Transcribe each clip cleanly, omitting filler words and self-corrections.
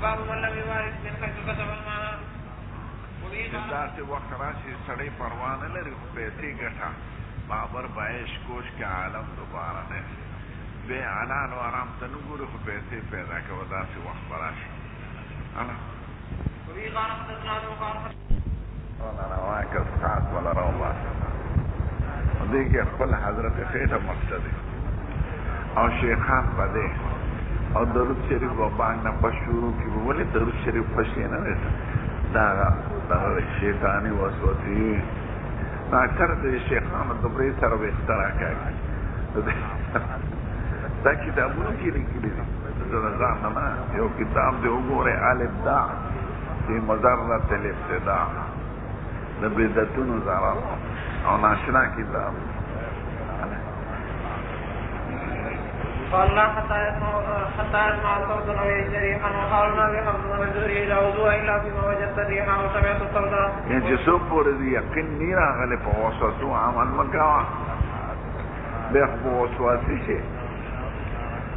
باب من لم يبارك من حيث كتب المال. داسې وخت راشي سړی پروا نه لري خو پیسې ګټه بابر بعیش کوش کې عالم دوباره نه بے حلال و حرام ته نه ګوري خو پیسې پیدا کوي داسې وخت به راشي روا که ساعت ولا روباسه دې کې خپل حضرت خیټه مقصد او شیخان په دې او درود شریف و باندې په شروع کې ولې درود شریف پښې نه وځي دا شیطانی وسوسې دا اکثر د شیخانو د برې سره به اختراع کوي دا کتابونه کې لیکلي دي زه ځان نه یو کتاب دی وګورئ الابداع فی مضرة الابتداع د بدعتونو ضرر او ناشنا کتاب قال لا حتى يسمع صوت او يجري ريحا وقال ما بحفظ من الزهري لا وضوء الا فيما وجدت الريحا وسمعت الصوت. يعني چې څوک پورې د یقین نه راغلی په وسوسو عمل مه کوه بیا خو په وسواسي شي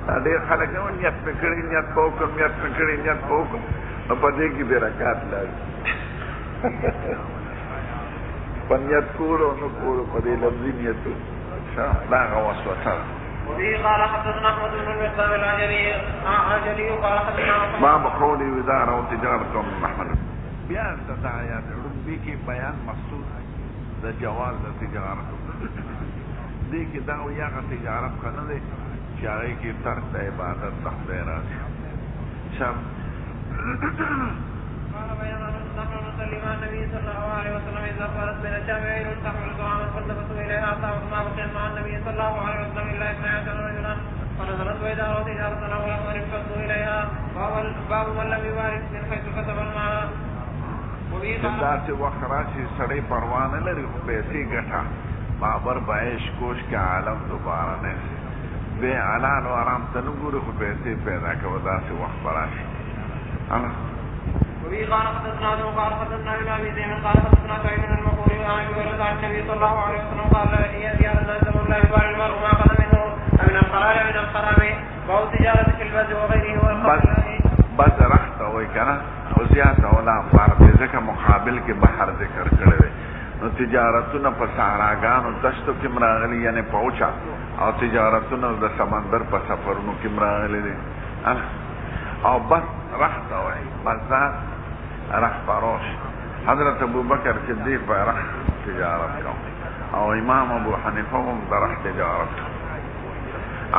دا ډېر خلک نه نیت مې کړی نیت به وکړم نیت مې کړی نیت به وکړم نو په دې کې برکات لري په نیت کولو نه کولو په دې لفظي نیتو دا هغه وسوسه ده. وبه قال حدثنا احمد بن المقدام العجلي قال حدثنا ما بقولي ودار او تجارتكم محمد بیان د آیات ربی کې بیان مقصود د جواز د تجارت دې کې دا یو هغه تجارت کنه دی چې هغه کې ترک د عبادت څخه راځي شب قال بيان نحن نصلي مع النبي صلى الله عليه وسلم اذا قالت بين الشافعين تحمل طعاما فالتفت اليها ما بقيت مع النبي صلى الله عليه وسلم الا 12 رجلا فنزلت واذا تجارتنا ولم يرفضوا اليها باب من لم يبارك من حيث كتب المال. داسې وخت راشي سړی پروا نه لري خو پیسې ګټه بابر بعیش کوش کې عالم دوباره نه بے حلال و حرام ته نه ګوري خو پیسې پیدا کوي داسې وخت به راشي وبه قال حدثنا قال حدثنا ابن ابي زيد قال حدثنا سعيد بن المقبول عن ابي هريره عن النبي صلى الله عليه وسلم قال يا الناس من لا يبالي المرء ما اخذ منه من القرار من الحرام وهو تجاره في البز وغيره والخبز بس رخت وای کنه او زیات ولا بار دې ځکه مقابل کې بحر ذکر کړی دی نو تجارتونه په صحراګانو دشتو کې مراغلي یعنی پوچا او تجارتونه د سمندر په سفرونو کې مراغلي دي او بس رخت وای بازار رخ فروش حضرت ابو بکر صدیق په رخ تجارت کوم او امام ابو حنیفه هم د رخ تجارت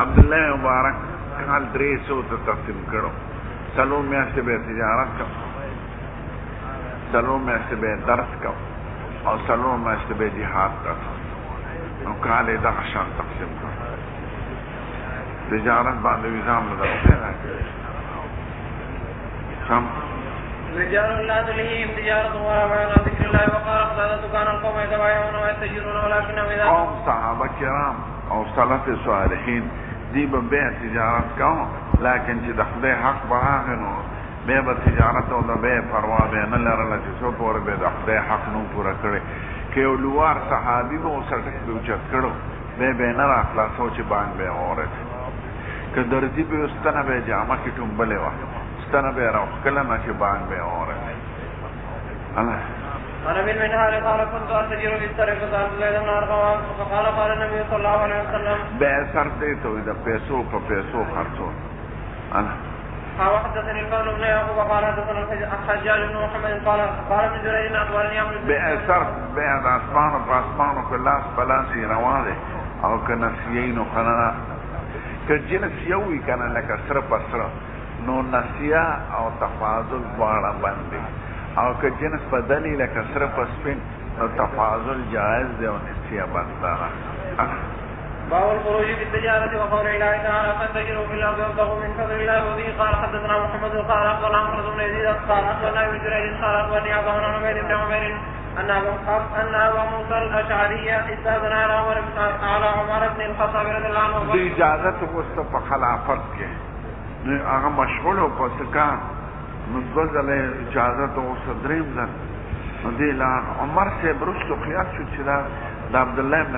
عبد الله مبارک کال 300 ته تقسیم کړو سلو میاشتې به تجارت کوم سلو میاشتې به درس کوم او سلو میاشتې به جهاد کوم نو کال یې دغه شان تقسیم کړو تجارت باندې نظام نه درو رجال لا تلهيهم تجارة ولا بيع عن ذكر الله وقال اقتادة كان القوم يتبايعون ويتجرون ولكنهم اذا قوم صحابه کرام او سلف صالحین دی به بیع تجارت کوم لیکن چې د خدای حق به هغه نو بیا به تجارت او د بیع پروا به نه لرله چې څو پورې به د خدای حق نو پوره کړی که یو لوار صحابي به ورسټک به اوچت کړو بیا به نه راخلاصو چې باندې به اورېد که درځي به ستنه به جامه کې ټومبلې وه ستنه به راوښکله نه چې باندې به اورېد عن ابي المنهال قال كنت اتجر في السرقه فسالت زيد بن ارقم فقال قال النبي صلى الله عليه وسلم بيع سر دې ته د پیسو په پیسو خرڅول وحدثني الفضل بن يعقوب قال حدثنا الحجاج بن محمد قال ابن جريج اخبرني عمرو بن بيع سر بيع د اسمانو په اسمانو کې لاس بلاسي روانه او کنه سیینو خنا که جنس یو وی کنه لکه سره پسره نو نسیا او تفاضل واړه باندې او که جنس بدلی لکه سره پسپین نو تفاضل جائز دی او نسیا بندانه باب الخروج في التجارة وقول الله تعالى فانتشروا في الأرض وابتغوا من فضل الله وبه قال حدثنا محمد قال أخبرنا محمد بن يزيد قال أخبرنا ابن جريج قال أخبرني أبو عبيد بن عمر أن أبا موسى الأشعري استأذن على عمر بن الخطاب رضي الله عنه دي إجازة وسط په خلافت کې هغه مشغول او پسکان نو ځله اجازه او صدریم ده نو دی لا عمر سے برشتو خیال شو چې دا عبد الله بن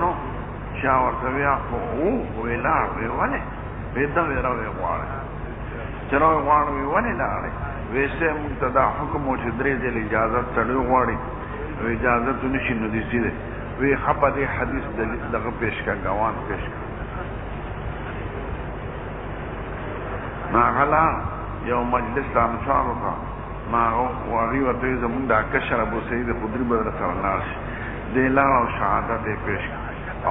نو چا ورته بیا خو ویلا ویواله پیدا ویراوی غواړي چې چنو غواړو ونی لاړې ویسه مقتدا حکم او چې درې ځله اجازه تړو غواړي اجازه ته نشي نو دي سیده وی خپه دې حدیث دغه پیش کا غوان پیش کا ناغلا یو مجلس د انصار وکړه ما واغي ورته زمونږ د کشر ابو سعید خدری بدر سره لاړ شي د لا او شهادت پیش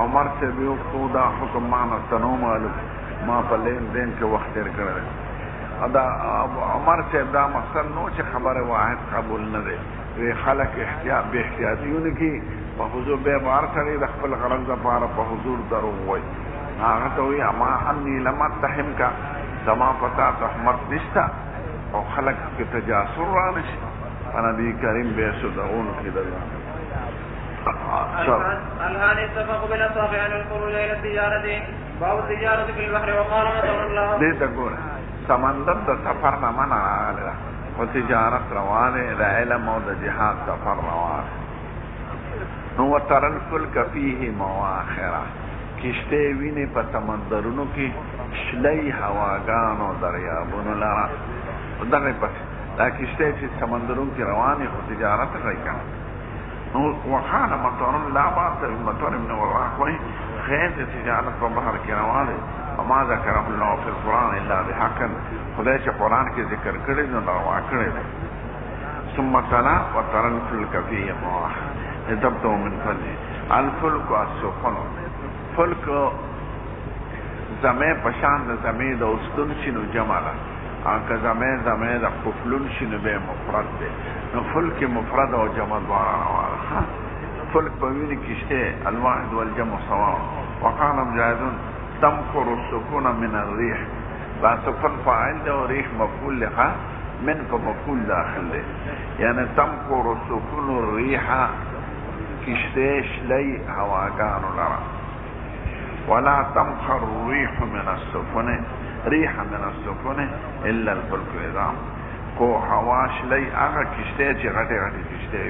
عمر سے بھی کو دا حکم ما نستنو معلوم ما په لین دین کې وخت تیر کړل ادا عمر سے دا مقصد نو چې خبره واحد قبول نه دی وی خلک احتیاط به احتیاطیونه کې په حضور به بار سره د خپل غرض لپاره په حضور درو وای هغه ته وی اما انی لم تهم کا زما پتا رحمت نشتا او خلق کې تجاسر را نشي نبی کریم به سوداون کې دغه الهان اتفق بالاسواق عن الخروج الى التجاره باب التجاره في البحر وقال مثلا الله دې تقول سمندر د سفر نه منع علی او تجارت روانه د علم او د جهاد سفر روانه نو ترن فلک فيه مواخره کشته ویني په سمندرونو کې شلای هواګانو دریابونو لاره دغه پس دا کشته چې سمندرونو کې روانه او تجارت کوي نو وخانه مطار لا باس المطار من وراء کوي خیر د تجارت په بحر کې روانه وما ذكر الله في القرآن الا بحق خدای چې قرآن کې ذکر کړی نو دا کړی ثم تلا وترى الفلك فيه مواخر تبدو من فضله الفلك السفن فلک زمه پشان د زمه د اوستون شنو جماله اګه زمه د خپلون شنو به مفرد ده نو فلک مفرد او جمع دواړه فلک په ویني کېشته الواحد والجمع سواء وقال مجاهد تمكر السكون من الريح با سکون فاعل ده او ريح مفعول له من فمفعول داخل ده یعنی تمكر السكون الريح کېشته شلي هواګانو لرا ولا تمخر الريح من السفن ريح من السفن الا الفلك العظام کو حواش لئی هغه کشته چې غټه کشته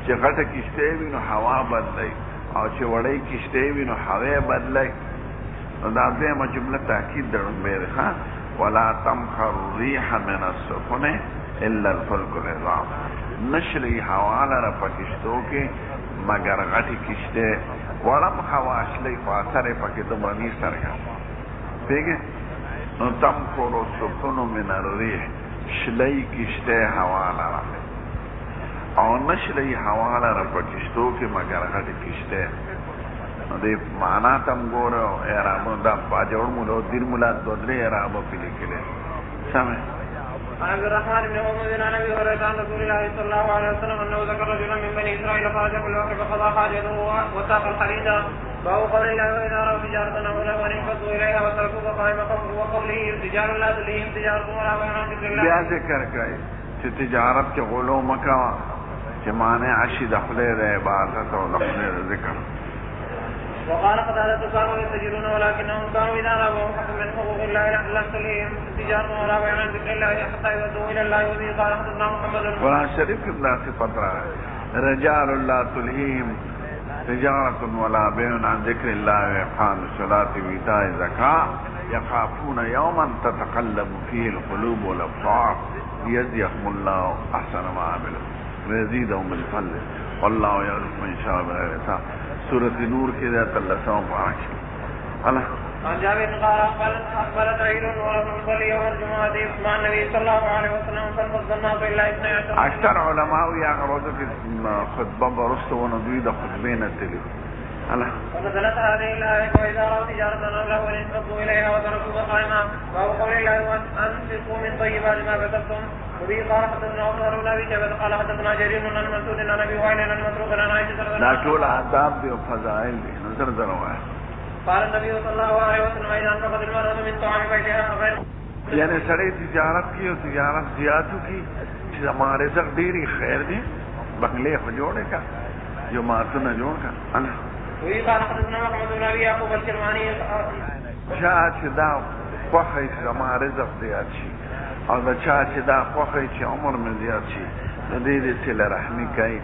چې غټه کشته وینو هوا بدلای او چې وړې کشته وینو هوا بدلای دا دې جمله تاکید درمه ښه ولا تمخر الريح من السفن الا الفلك العظام نشری هوا لره پکشتو کې مگر غټه کشته ولم خواش لئی فاثر پاکی دمانی سرگا پیگه نو تم کرو سکنو من الریح شلئی کشتے حوالا را او نشلئی حوالا را پا کشتو که مگر غد کشتے نو دی مانا تم گو رو اعرابو دا باجور مولو دیر مولاد دودری اعرابو پیلی کلے سمیں عن عبد الرحمن بن عمر عن ابي هريره عن رسول الله صلى الله عليه وسلم انه ذكر رجلا من بني اسرائيل خرج في الوحي فقضى حاجته وساق الحديد باب قول الله واذا راوا تجاره او لهوا انفضوا اليها وتركوك قائما وقوله رجال لا تلهيهم تجاره ولا بيع عن ذكر الله. بیا ذکر کوي چې تجارت کې غلو مکوا چې معنی عشی د خدای د عبادت او د خدای د ذکر. وقال قتادة كانوا يتجرون ولكنهم كانوا إذا رأوا حكم من حقوق الله لم تلههم تجارة ولا بيع عن ذكر الله حتى يودوا إلى الله وبه قال حدثنا محمد. قرآن شریف کې دا صفت راغلی رجال لا تلههم تجارة ولا بيع عن ذكر الله وإقام الصلاة وإيتاء الزكاة يخافون يوما تتقلب فيه القلوب والأبصار ليجزيهم الله أحسن ما عملوا ويزيدهم من فضله والله يرزق من شاء بغير حساب. سورة نور کې دا تلسو مبارک الله. عن جابر قال أقبلت عيد ونصلي يوم الجمعة مع النبي صلى الله عليه وسلم فانفض الناس إلا 12. اکثر علماء یا غروضو کې خطبه برسته ونو دوی د خطبې نه تلي الله. ونزلت هذه الآية وإذا رأوا تجارة أو لهوا انفضوا إليها وتركوك قائما باب قول الله أنفقوا من طيبات ما كسبتم وبه قال حدثنا عمر بن أبي شيبة قال حدثنا جرير عن منصور عن أبي وائل عن مسروق عن عائشة رضي الله عنها. دا ټول آداب دي او فضائل دي نظر دروه. قال النبي صلى الله عليه وسلم إذا انفقت المرأة من طعام بيتها غير یعنی سړی تجارت کی او تجارت زیاتو کی چې زموږ رزق ډیری خیر دی بنگلې خو جوړه کا جماعتونه جوړ کا الله. وی قال حدثنا محمد بن ابي يعقوب الكرماني چا چې دا خوښه زموږ رزق زیات شي او دا چا چې دا خوښه چې عمر مې زیات شي نو دې دې صله رحمي کوي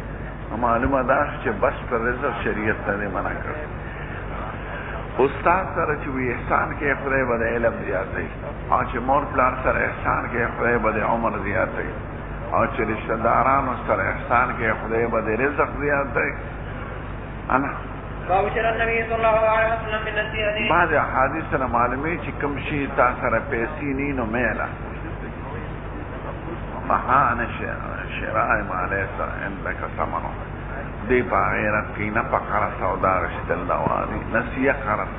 معلومه ده چې بس پر رزق شریعت ته منع کړ استاد سره چې وی احسان کې خدای به علم زیاتوي او چې مور پلار سره احسان کې خدای به عمر زیاتوي او چې رشتہ دارانو سره احسان کې خدای به رزق زیاتوي. انا وابشر النبي صلى الله عليه وسلم بالنصيحة. بعض احادیث سره معلومه چې کوم شي تا سره پیسې نه نو میلا مهان شراء مالیس عندك ثمنه دی په غیرت کې نه پکړه سودا غشتل دواري نسیه قرض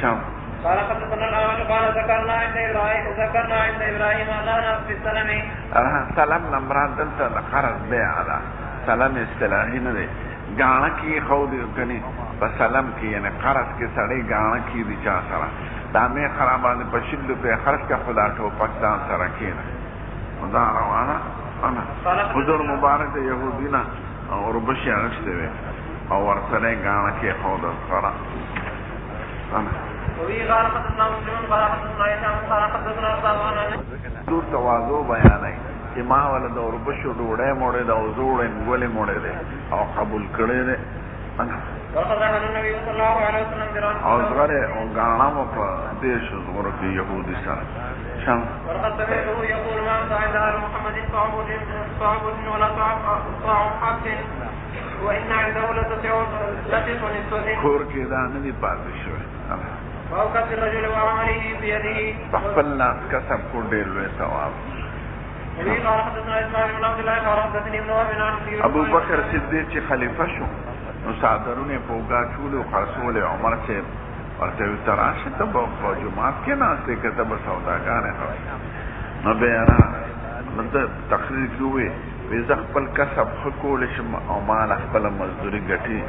شام. قال حدثنا الأعمش قال ذكرنا عند إبراهيم أننا في السلم. سلام نمرات دلته قرض بيع على سلام اصطلاحي نه دی غاڼه کې خو دې کني په سلام کې یعنی قرض کې سړی غاڼه کې دي چا سره دا مې خرابانه په شل په خرج کا خدا ټو پاکستان سره کېنه دا روانه انا حضور مبارک يهودينا او ربشي اغشته وي او ورسره غاڼه کې خو د سره انا وی قال حدثنا مسلم قال حدثنا هشام قال حدثنا ابان دور تواضع بیانای چې ما ولدا وربشو ډوړې موړې دا وزوړې ګولې موړې ده او قبول کړې ده انا وقال النبي صلى الله عليه وسلم دران او زغره او غاڼه مو په دیش زغره کې يهودي سره شام. ورقد سمعته يقول ما عند آل محمد صعب ولا صعب حق وإن عنده لتسع نسوة کور کې دا نه دي پاتې شوی او کثر الرجل وعمله بيده خپل ناس کسب کو ډېر لوی ثواب. قال حدثنا اسماعيل بن عبد الله قال حدثني ابن وهب عن ابو بکر صدیق چې خلیفہ شو نو صادرونه پوګه چولو خرصول عمر سے ورته تراشه ته په جمعات کې ناشته کته به سوداګانې هوي نو به انا مطلب تقریر کوي وې خپل کسب خپل شم او مال خپل مزدوري ګټي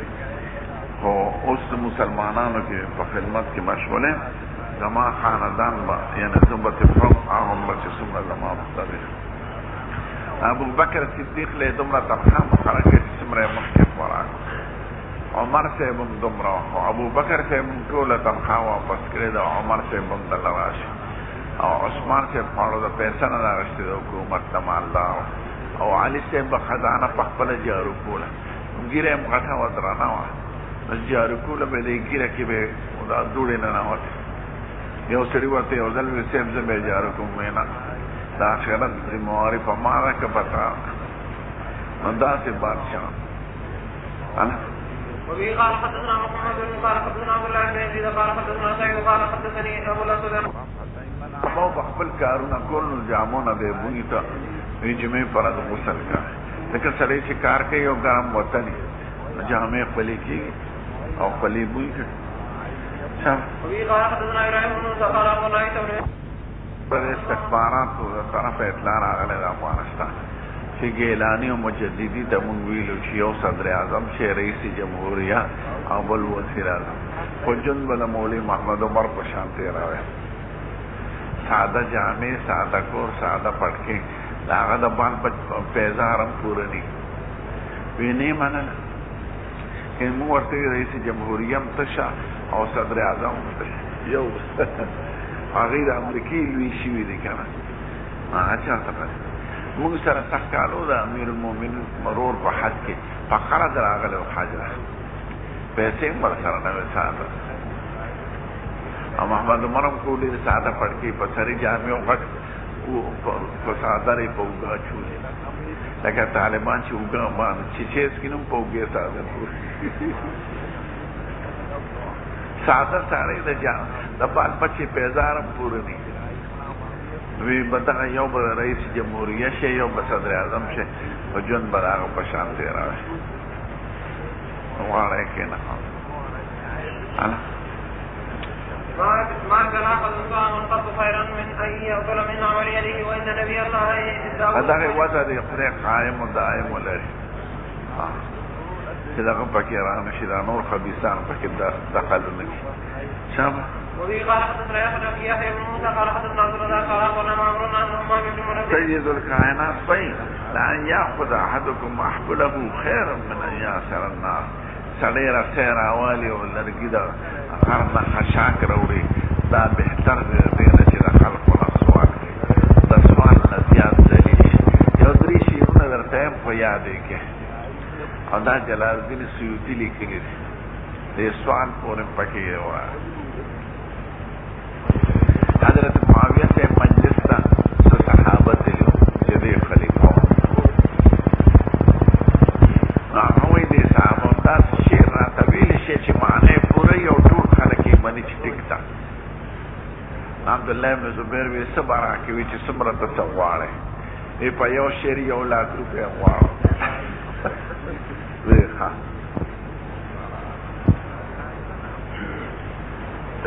او اوس مسلمانانو کې په خدمت کې مشغوله زما خاندان با یعنی زمبت فرم هغه چې څومره زما مختلف ابو بکر صدیق له دومره تفهم خرکه څومره مخکې ورا عمر صاحب دومره او ابو بکر صاحب ټول تنخوا واپس کړی دا عمر صاحب دل راشي او عثمان صاحب په اړه پیسې نه راغشتي د حکومت ته مالدار او علي صاحب خزانه په خپل جارو کوله ګیره مغټه ودرانه وا جارو کوله به دې ګیره کې به دا دوړې نه راوته یو سړي ورته یو ځل وی صاحب زمې جارو کوم نه دا خیرت دې موري په ماره کې پتا مندا سے بادشاہ انا وبه قال حدثنا محمد بن قال حدثنا عبد الله بن يزيد قال حدثنا سعيد قال حدثني ابو الاسود او خپل کارونه کول نو جامونه به بوی ته جمعې پر د غسل کا لکه سړی چې کار کوي او ګرم وطن جامې خپل کی او خپل بوی کی وبه قال حدثنا ابراهيم بن زهر قال ايتونه پر استخبارات او طرف اطلاع راغله د افغانستان چې ګیلانی او مجددي د مونږ ویلو چې یو صدر اعظم شه رئیس جمهوریه او بل وزیر اعظم خو جن بل مولوی محمد عمر په شان تیراوي ساده جامع ساده کور ساده پټکی داغه د بان په پیزارم پورنی ویني منل که مو ورته رئیس جمهوریه هم تشا او صدر اعظم یو هغه د امریکای لوی شوی دی کنه اچھا څه موږ سره تخکالو د امیر المؤمنین مرور په حد کې فقره دراغله او حاجره پیسې مر سره نه وساته او محمد عمر کو دې ساده پړ کې په سری جامع او غټ او په ساده ری په وګا چولې لکه طالبان چې وګا باندې چې سکینم په وګا ساده ساده سره د جام د بال پچې پیزارم پورنی وی بدغه یو به رئیس جمهوریه شه یو به صدر اعظم شه او جون براغه په شان تیرا واره کې نه انا ما كان أحد من قط خيرا من أن يقبل من عمل يده وإن نبي الله هذا وضع خدای قائم و دائم ولري چې دغه پکې رانه شي دا نور خبيثان پکې دخل نه کی شابه. وبه قال حدثنا يحيى بن موسى قال حدثنا عبد الرزاق قال اخبرنا معمر عن همام بن منبه سيد الكائنات بين لأن يأخذ أحدكم محبله خيرا من أن يأسر الناس سړی را سیر اوالي او لرګي د غرنه خشاک راوړي دا بهتر دی نه چې د خلکو نه سوال کوي د سوال نه زیات دلیل شي یو درې شعرونه درته یم په یاد یې کې او دا جلال الدین سیوطي لیکلي دي دې سوال پورې پکې وره حضرت معاویه سے مجلس تا صحابه دلو چې دې خلیفہ هغه دې صحابه دا شعر را طویل شي چې معنی پوره یو ټول خلک یې باندې ټیکتا عبد الله بن زبیر وی صبره کوي چې صبر ته څواړي ای په یو شعر یو لاک روپیا واو ویخه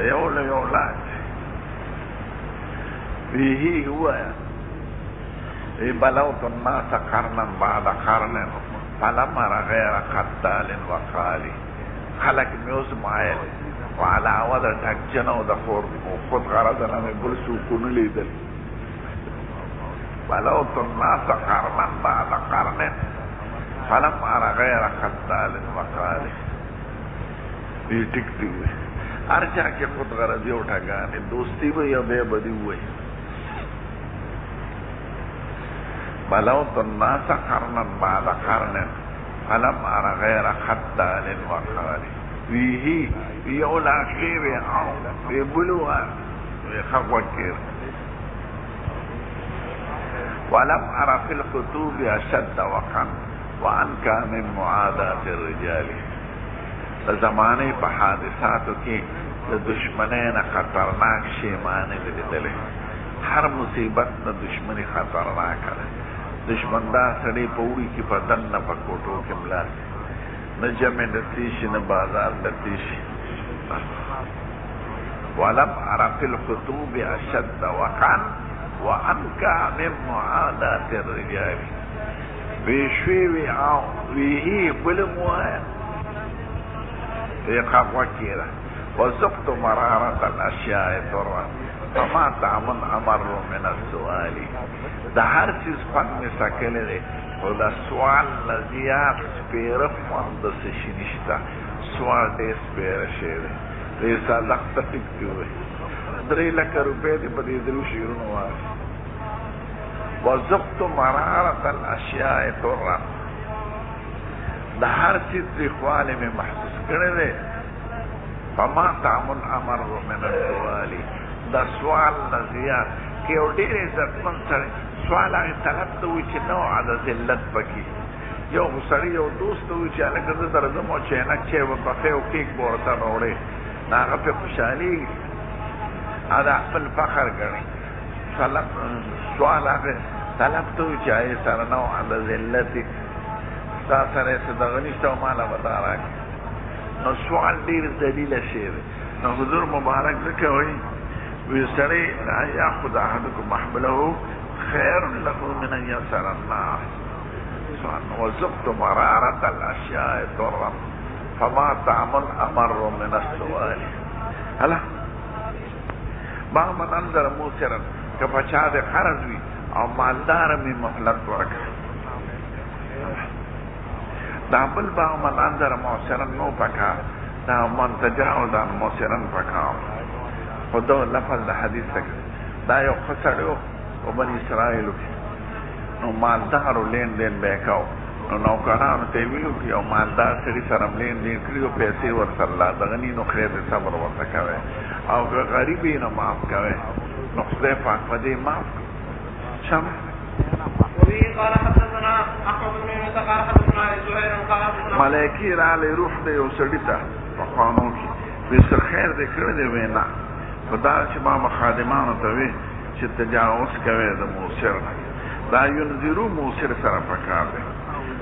یو لاک فيه هو بلوت الناس قرنا بعد قرن فلما غير قتال وقالي خلق میوز مایل وعلى وضع تکجنو دا خود غرضنا من بل سوکون لیدل بلوت الناس قرنا بعد قرن فلما غير قتال وقالي یہ ٹک دی ہوئی ارچا کے خود غرضی اٹھا گانے دوستی بھی یا بے بدی ہوئی بلوت الناس قرنا بعد قرن فلم ارى غير خدال وقالي فيه يولا خير او بلوى خوكر ولم ارى في الخطوب اشد وقا وانكى من معاداة الرجال زمانے په حادثاتو کې د دشمنانو خطرناک شی معنی لیدلې هر مصیبت د دشمنی خطرناک ده دشمن دا سړی په وړي کې په دنه په کوټو کې ملاس نه جمع د تیشي نه بازار د تیشي ولم ارى في الخطوب اشد وقعا وانكى من معاداة الرجال بشوي او وهي بلموایا وكيرا وزقت مرارة الأشياء ضرا فما تعمل أمر من السؤال ده هر چیز فن میں سکلے دے و ده سوال لزیاد سپیر فند سشنشتا سوال دے سپیر شیرے دیسا لخت فکتی ہوئے 3 لکھ روپے دے بدی درو شیرون واس وزقت مرارة الأشياء ضرا ده هر چیز دی خوالی میں محسوس کرنے دے فما تعمل امر من السوالی ده سوال نزیاد کہ او دیر عزت من سر سوال آگی طلب دوی چی نوع دا ذلت بکی یو سری یو دوست دوی چی علکر ده درزم و چینک چی و بخی و کیک بورتا روڑے ناغا پی خوشحالی ادا اپل فخر کرنی سوال آگی طلب دوی چی آئی سر نوع دا ذلتی دا سر ایسا دا غنیشتا و مالا بتا راکی نو سوال دیر دلیل شیر نو حضور مبارک ذکر ہوئی ویسری لا یاخد احدکم محمله خیر له من ان یسر الناس وزقت مرارة الاشیاء ضرا فما تعمل امر من السؤال هلا باغ من انظر موسرا که پچا دے خرز وی او مالدار می مهلت ورکا دا بل باغ من انظر موسرا نو پکا دا من تجاوز عن موسرا پکا خدا لفظ دا حدیث تک دا یو خسڑیو و بنی اسرائیلو کی نو مالدارو لین دین بیکاو نو نوکرانو تیویلو کی او مالدار سری سرم لین دین کریو پیسی ورسر اللہ دغنی نو خیر صبر ورسکوے او غریبی نو معاف کوے نو خدای پاک پدی معاف شم وبه قال حدثنا احمد بن يونس قال حدثنا زهير قال ملائکی را لی روح دے او سڑیتا وقانون کی بیسر خیر دے کردے وینا خدا چې ما مخادمانو ته وی چې تجاوز کوي د موثر دا ينذرو موثر سره پکار دی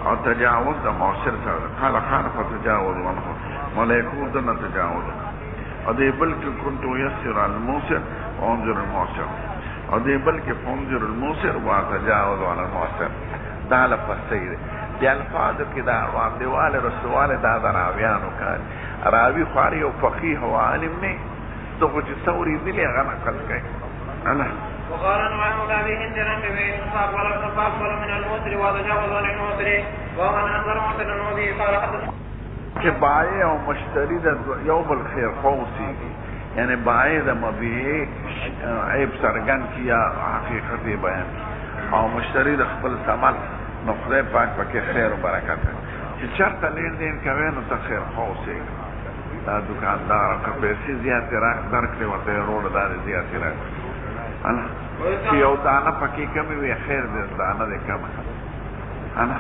او تجاوز د موثر سره قال خان فتجاوز عنه ملائکو دنه تجاوز او دی بلکې كنت يسر الموثر وانظر الموثر او دی بلکې فانظر الموثر وتجاوز عن الموثر دا لفظ صحیح دی دی الفاظ کې دا دیواله رسول دا راویانو کار راوی خاري او فقيه او عالم نه تو کچھ سوری دلی غنا کل گئے انا وقال نعم هذه هندنا بين صاب ولا صاب ولا من الموتر وتجاوز عن الموتر ومن انظر مثل النبي قال حدث کہ بائع او مشتری د یوم الخير فوسی یعنی بائع د مبيع عیب سرګن کیا حقیقت بیان او مشتری د خپل ثمن نو خدای پاک پکې خیر او برکت چې چرته لین دین کوي نو ته خیر فوسی دا دکاندار که پیسې زیاتې درکړې ورته یې روډ داسې زیاتې راکړي چې یو دانه پکې کمې وي خیر دی دانه دی کمه أنا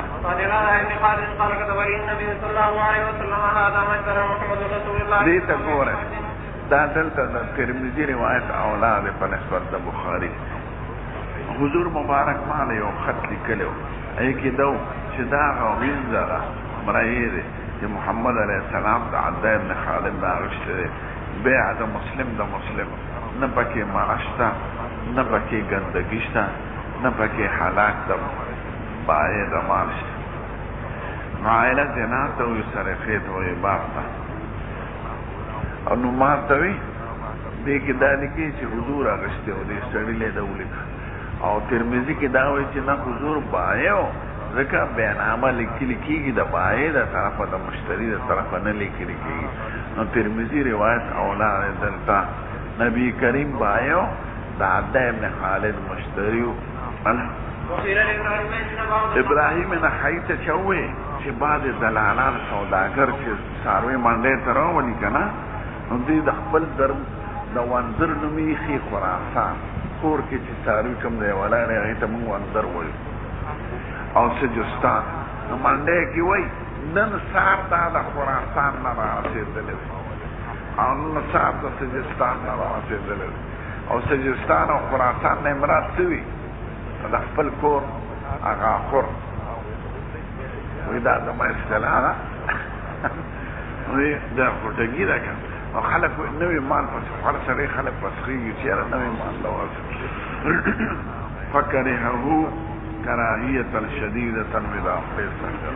قال كتب لي النبي صلى الله عليه وسلم هذا ما اشترى محمد رسول الله دې ته ګوره دا دلته د ترمذي روایت اولاد په نسبت د بخاري حضور مبارک ماله یو خط لیکلو ای کې دو چې دا وینځره مرایې دی چې محمد علیه السلام د عبد بن خالد دا غشته بیع د مسلم نه پکې معاشته نه پکې ګندګي شته نه پکې حالات د باید د مارش عائله زنا ته وي سرقې ته وي باطه او نو ماته وي دې کې دا لیکي چې حضور اغشته او دې سړی له دولت او ترمذی کې دا وایي چې نه حضور بایو ځکه بیانامه لیکل کېږي د بای د طرفه د مشتری د طرفه نه لیکل کېږي نو ترمذی روایت اولاد دلته نبی کریم بایو د عبد ابن خالد مشتریو ابراهیم نه حیته چوي چې بعد دلالان سوداګر چې ساروي منډه ته راوړي کنه نو دې د خپل درم د وانځر نومي خي خراسان کور کې چې ساروي کوم دی ولا نه هغه ته مونږ وانځر وایو او سجستان نو منډه کې وای نن سار د خراسان نه راسېدلې او نن سار د سجستان نه راسېدلې او سجستان او خراسان نه مراد څه د خپل کور هغه خور وی دا زما اصطلاح ده وی دا خورتګي ده که او خلک نوی مال پس هر سړی خلک پسخېږي چې یاره نوی مال لوازم فکرهه کراهیة شدیدة بداخل سنجر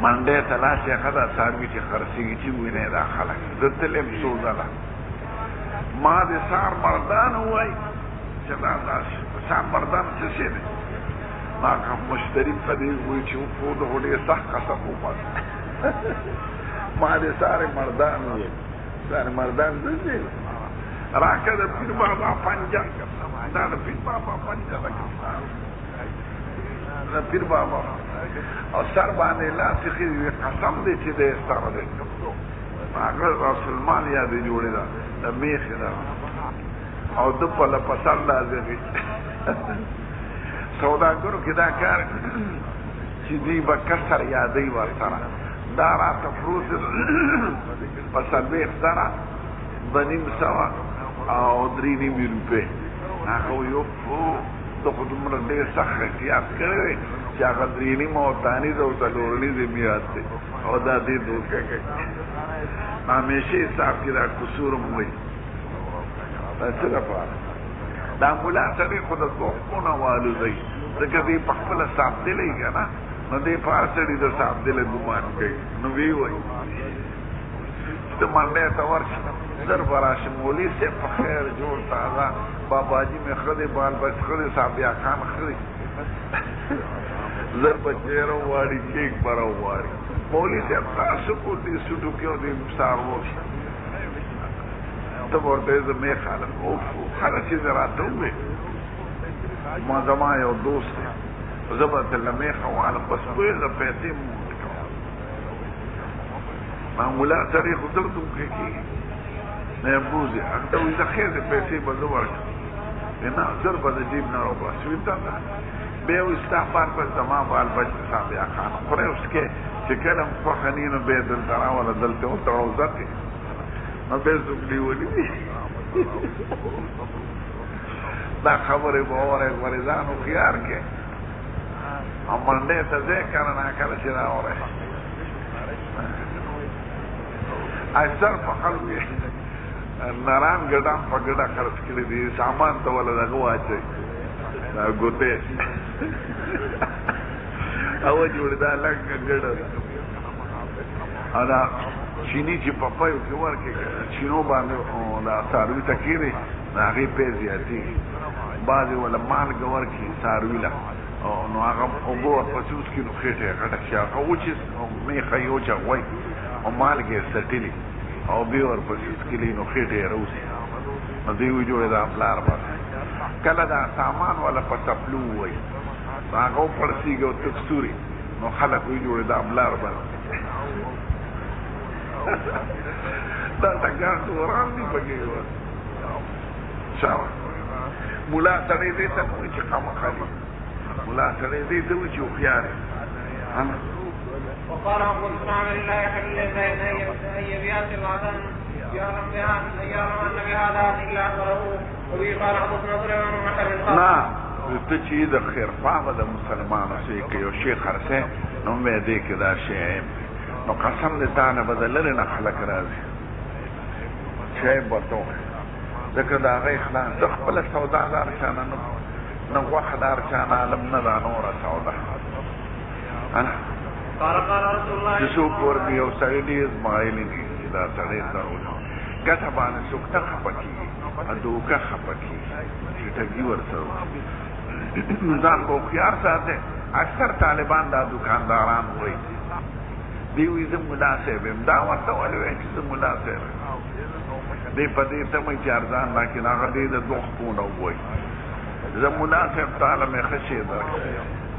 منډه تلاشې خدا ساروي چې خرڅېږي چې وینې دا خلک زه تلم سوزه ده ما د سار مردان ووایي چې دا داسې سار مردان څه شی دی ما مشتري په دې وایي چې وپو د ډېر سخت قسم وباسه ما د سار مردان ووایي سار مردان څه شی دی راکه د پیر بابا پنجه دا د پیر بابا پنجه ده د پیر بابا او سر باندې لاسې خېږي قسم دی چې دی ستاره دی هغه رسولمان یادې جوړې ده د میخې ده او د پله په سر لازمي سوداګرو کې دا کار چې دوی به کسر یادوي ورسره دا راته فروز په څلوېښت زره دوه نیم سوه او درې نیمې روپۍ هغه ویو د خو دومره ډېر سخت احتیاط کړی دی چې هغه درې نیمه او تانیز او څلورنیزې میاد دی او دا دې دوکه کوي همیشه حساب کې دا قصور هم وایي دا څه لپاره دا ملا سړی خو د توپونه والوځوي ځکه دې په خپله سابدلی که نه نو دې په هر سړي د سابدلی ګمان کوي نو وی وایي ته منډی ته ورشي زر به راشي مولي صاحب په خیر جوړ تازه باباجي مې ښه دی بال بچ ښه دی صابیا خان ښه دی زر به چېره وواړي کیک به راوواړي مولي صاحب تاسو کو دې سوټو کې او دې سار وشي ته به ورته زه مې خالم اوف هره چیز راته ووایي ما زما یو دوست دی زه به ته له میخه وهلم بس پوهېږه پیسې مو معمولا سړی خو درد هم پرې کېږي نه یې بوځي هغه ته وایي زه خیر دی پیسې به زه ورکړم نه زر به د جیب نه راوباسي وي ته بیا وایي ستا بال بچ زما بال بچ د صابیا خان خورئ اوس کې چې کله م خوښه ني نو بیا یې دلته راوله دلته وتړو زتې نو بیا څوک نیولي دي دا خبرې به وورئ مریضان هوښیار کې او منډې ته ځې کله ناکله چې راوړئ اکثر په خلکو یې نران ګډام په ګډه خرڅ کړي دي سامان ته وله دغه واچوي دا ګوتې هغه جوړې دا لږه ګډه ده او دا چیني چې په پیو کې ورکړي چینو باندې دا څاروي ته کېږي د هغې پی زیاتېږي بعضې وله مالګه ورکړي څاروي له نو هغه اوبه ورپسې وڅکي نو خېټه یې غټه شي هغه وچې میخه یې وچغوئ او مالګې یې څټلي او بیا ورپسې وڅکلي نو خېټه یې راوځي نو دوی وجوړې دا پلار بس کله دا سامان والا په چپلو ووایي نو هغه وپړسېږي او تک سوري نو خلک وجوړې دا پلار بس دا څنګه دوران دی بګي و شاو مولا سړی دې ته کوم چې قام خالي مولا سړی دې ته و چې خيار وقال أبو الإسلام لله يحل للزين أن يبيات الوطن يعلم أن بهذا إلا أخبره وبه قال حدثنا سليمان بن محر نعم ته چې د خیر خوا د مسلمانو سي کې یو شیخ خرڅه نو مې دې کې دا شی نو قسم دې تعالی بدلل نه خلق راځي شی بوته ځکه دا غي خلاص د خپل سوداګر چانه نو وخدار چانه علم نه دا نور سودا انا قال رسول الله چې کور دی او سړی دې اسماعیل دې دا سړی ضروري ګټه باندې څوک ته خپکی ادوکه خپکی چې ټګي ورسره ځان کو خيار ساته اکثر طالبان دا دکانداران وای دی وی زم مناسب دا ورته ولې چې زم مناسب دی په دې ته مې چارځان لکه هغه دې د دوه پونه وای زم مناسب تعالی مې خشي در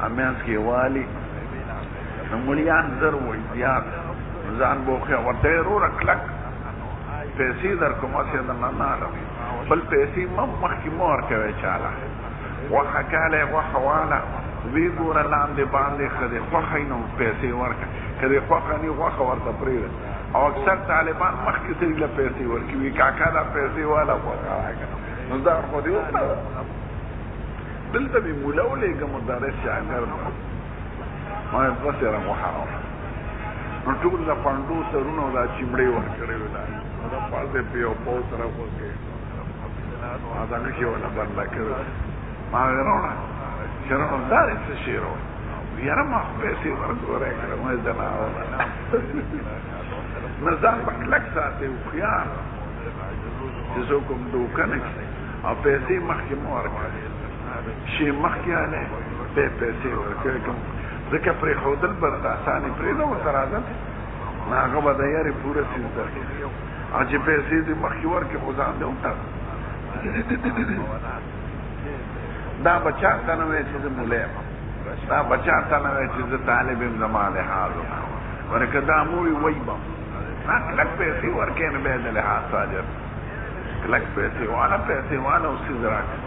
امیانس کې والی مليان زر وای زیات ځان بوخه ورته رو رکلک پیسې در کوم څه نه نه بل پیسې مخکې مور کوي چاله وحکاله وحواله وی ګور لاندې باندې خدي خوخینو پیسې ورکړه کله خوخني وخه ورته پرې او اکثر طالبان مخکې سړي له پیسې ورکوي وی کاکا دا پیسې والا وکړه نو دا خو دې وکړه دلته به مولولې کوم مدرس شاګر ما وسره محرم نو ټول لا پاندو سرونو دا چمړې ورکړې ولا دا پازه په یو پاو سره وکړي دا نه شي ولا باندې کړو ما ورونه شنو دا څه شیرو یاره ما پیسې ورکړې کړم دا نه نظام بکلک ساتي او خيار چې زه کوم دوکانه او پیسې مخکې مو ورکړې شي مخکې نه پیسې ورکړم ځکه پرې خودل برته اسانه پرې نو ترازم هغه به د یاري پوره سیز درکې چې پیسې دې مخکې ورکې خو ځان دې وټا دا بچا ته نه وایي چې مولې دا بچا ته نه وایي چې طالب زمانه حاضر ورکه دا موي وایبا کلک پیسې ورکې نه به د له حاصل کلک پیسې والا او سیز راکې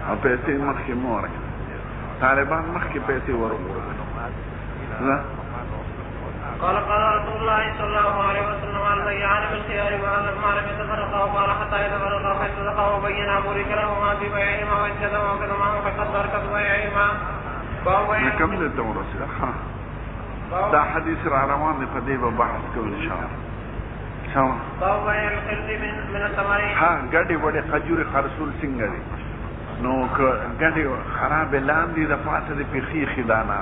او پیسې مخکې مور طالبان مخکې پیسې ورکړل قال رسول الله صلى الله عليه وسلم البيعان بالخيار ما لم يتفرقا وقال حتى يتفرقا فاتفقا وبين بورك لهما في بيعهما وانجزا وكذا فقد تركت بيعهما كم دلته ورسېده دا حدیث را روان دی په دې به بحث کوو ان شاء الله باب بيع الخلد من الثمر ګډې وړې خجورې خرصول څنګه دي نو که ګډې خرابې لاندې د پاسه د پیخي خدانه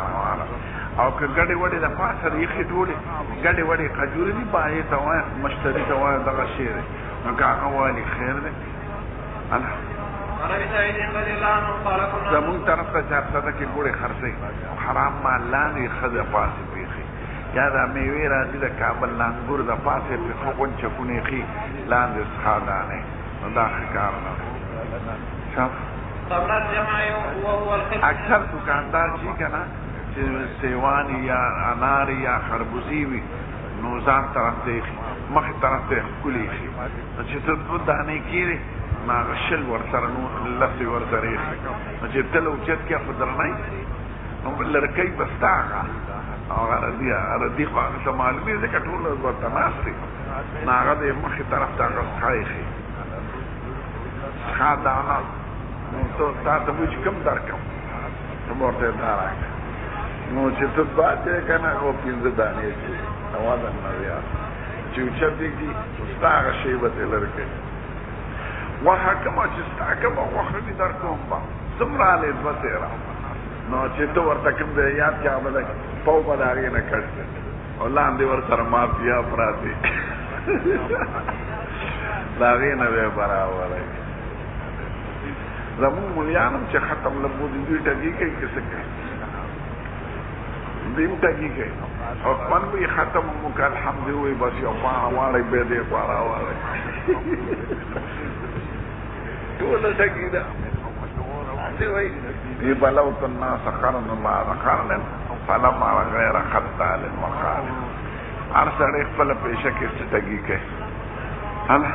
او که ګډې وړې د پاسه د یخې ټولې ګډې وړې خجورې دي باید ته وایه مشتري ته وایه دغه شی دی نو که هغه والي خیر دی زمونږ طرف ته چارسده کې ګوړې خرڅوي حرام مال لاندې ښه د پاسې پیخي یا دا میوې راځي د کابل لانګور د پاسې پیخه غونچکونې خي لاندې څښادانې نو دا ښه کار نه دی اکثر دکاندار چې کنه چې سیوانی یا انار یا خربوزی وي نو ځان طرف ته مخې طرف ته ښکلي شي چې ته دوه دانې کېږي نو هغه شل ورسره نو لسې ورسره ایښي نو چې تل اوچت کې خو درنی نو لرکۍ به ستا هغه او ردي خو هغه ته معلومې ځکه ټول ورته ناست دي نو هغه د مخې طرف ته هغه څښا ایښي څښا دانه نو تا ته وایي چې کوم درکړم ته به ورته دا راکړه نو چې ته باد یې که نه او پنځه دانې چې اوازه نه زیات چې اوچت کېږي ستا هغه شی به ترې لرې کوي غوښه کومه چې ستا کومه غوښه دې در کوم به څومره هلې دوه تېره نو چې ته ورته کوم دی یاد کړه به دی پو به د هغې نه کټ دی او لاندې ورسره مافیا پراتې د هغې نه به یې برابروي زمون ملیان هم چې ختم لبود دوی ټګي کوي که څه کوي دوی هم ټګي کوي او من به یې ختم مو که الحمد ووایي بس یو پاڼه واړئ بیا دې خوا راواړئ ټوله ټګي ده دې وایي بلوت الناس قرن بعد قرن فلما غير خطال وخالد هر سړی خپل پیشه کې ستګي کوي. الله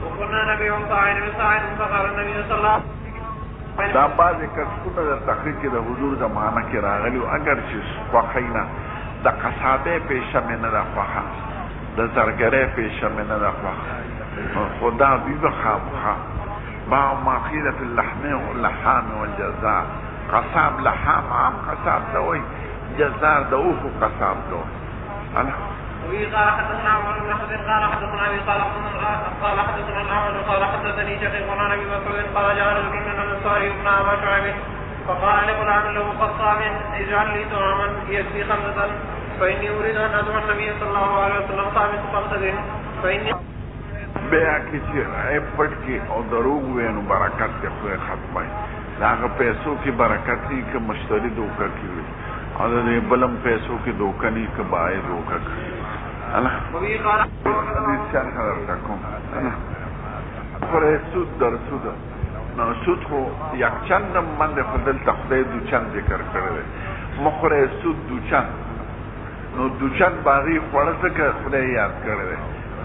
وقلنا نبي وصاعد بصاعد فقال النبي صلى الله عليه وسلم دا بعضې کسبونه د تحقیق کې د حضور زمانه کې راغلي وو، اگر چې خوښۍ نه د قصابۍ پیشه مې نه ده خوښه، د زرګرۍ پیشه مې نه ده خوښه، خو دا دوی به خامخا باع ما قیل فی اللحم واللحام والجزار. قصاب لحام عام قصاب ته وایي، جزار د اوښو قصاب ته وایي. وفي قال حدثنا عمر بن حسن قال حدثنا ابي قال حدثنا الاعمش قال حدثني شقيق عن ابي مسعود قال جاء رجل من الانصار ابن ابا شعيب فقال لغلام له قصاب اجعل لي طعاما يكفي خمسة فاني اريد ان ادعو النبي صلى الله عليه وسلم خامس خمسة فاني بیا کې چې عیب پټ کې او دروغ وایي نو برکت یې خدای ختموي. د هغه پیسو کې برکت نه وي که مشتري دوکه کوي، او د بلم پیسو کې دوکه نه وي که باید دوکه کوي. خورای سود در سود نو سود خو یک چندم من ده خودل تا خدای دو چند ذکر کرده مخورای سود دو چند نو دو چند باقی خورده که خدای یاد کرده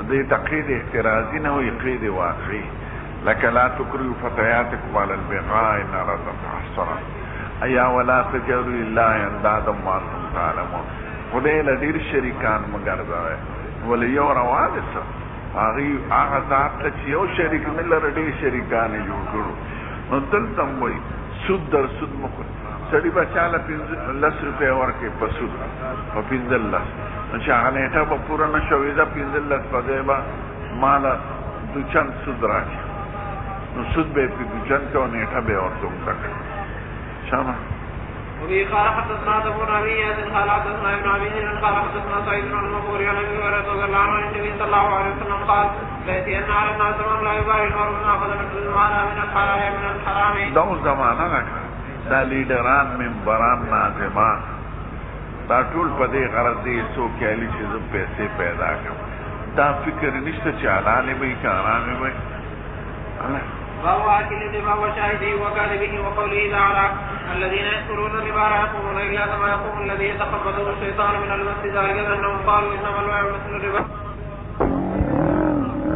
ده تقید احترازی نوی قید واقعی لکه لا تکریو فتیاتکم علی البغاء ان اردتم تحصرا ایا ولا تجعلوا لله اندادا وانتم تعلمون. خدای لدیر شریکان مگرده ولی یو روانه سا آغا ذات لچی یو شریک ملر دیر شریکانی جو کرو نو دلتم وی سود در سود مکن سڑی بچالا 10 روپے ورکی پا سود پا 15 نو چاہا نیٹا با پورا نشویدہ 15 پا دیبا مالا دو چند سود راکی نو سود بے پی دو چند کا نیٹا بے ورطوں تک شاما. وفي قال حدثنا ابو نبيات قال حدثنا ابن ابي ذر قال حدثنا سعيد بن المقبور عن ابي هريره رضي الله عنه النبي صلى الله عليه وسلم قال ليأتين على الناس من لا يبالي المرء من اخذ من المال من الحلال من الحرام. دو زمانہ لکا دا لیڈران ممبران ناظمان دا ټول په دې غرض دی سو کېلی چې زه پیسې پیدا کړم. دا فکر نشته چې حلال وي که حرام وي. باب آكل الربا وشاهده وكاذبه وقوله تعالى الذين يأكلون الربا لا يقومون إلا كما يقوم الذي يتخبطه الشيطان من المس ذلك أنهم قالوا إنما البيع مثل الربا.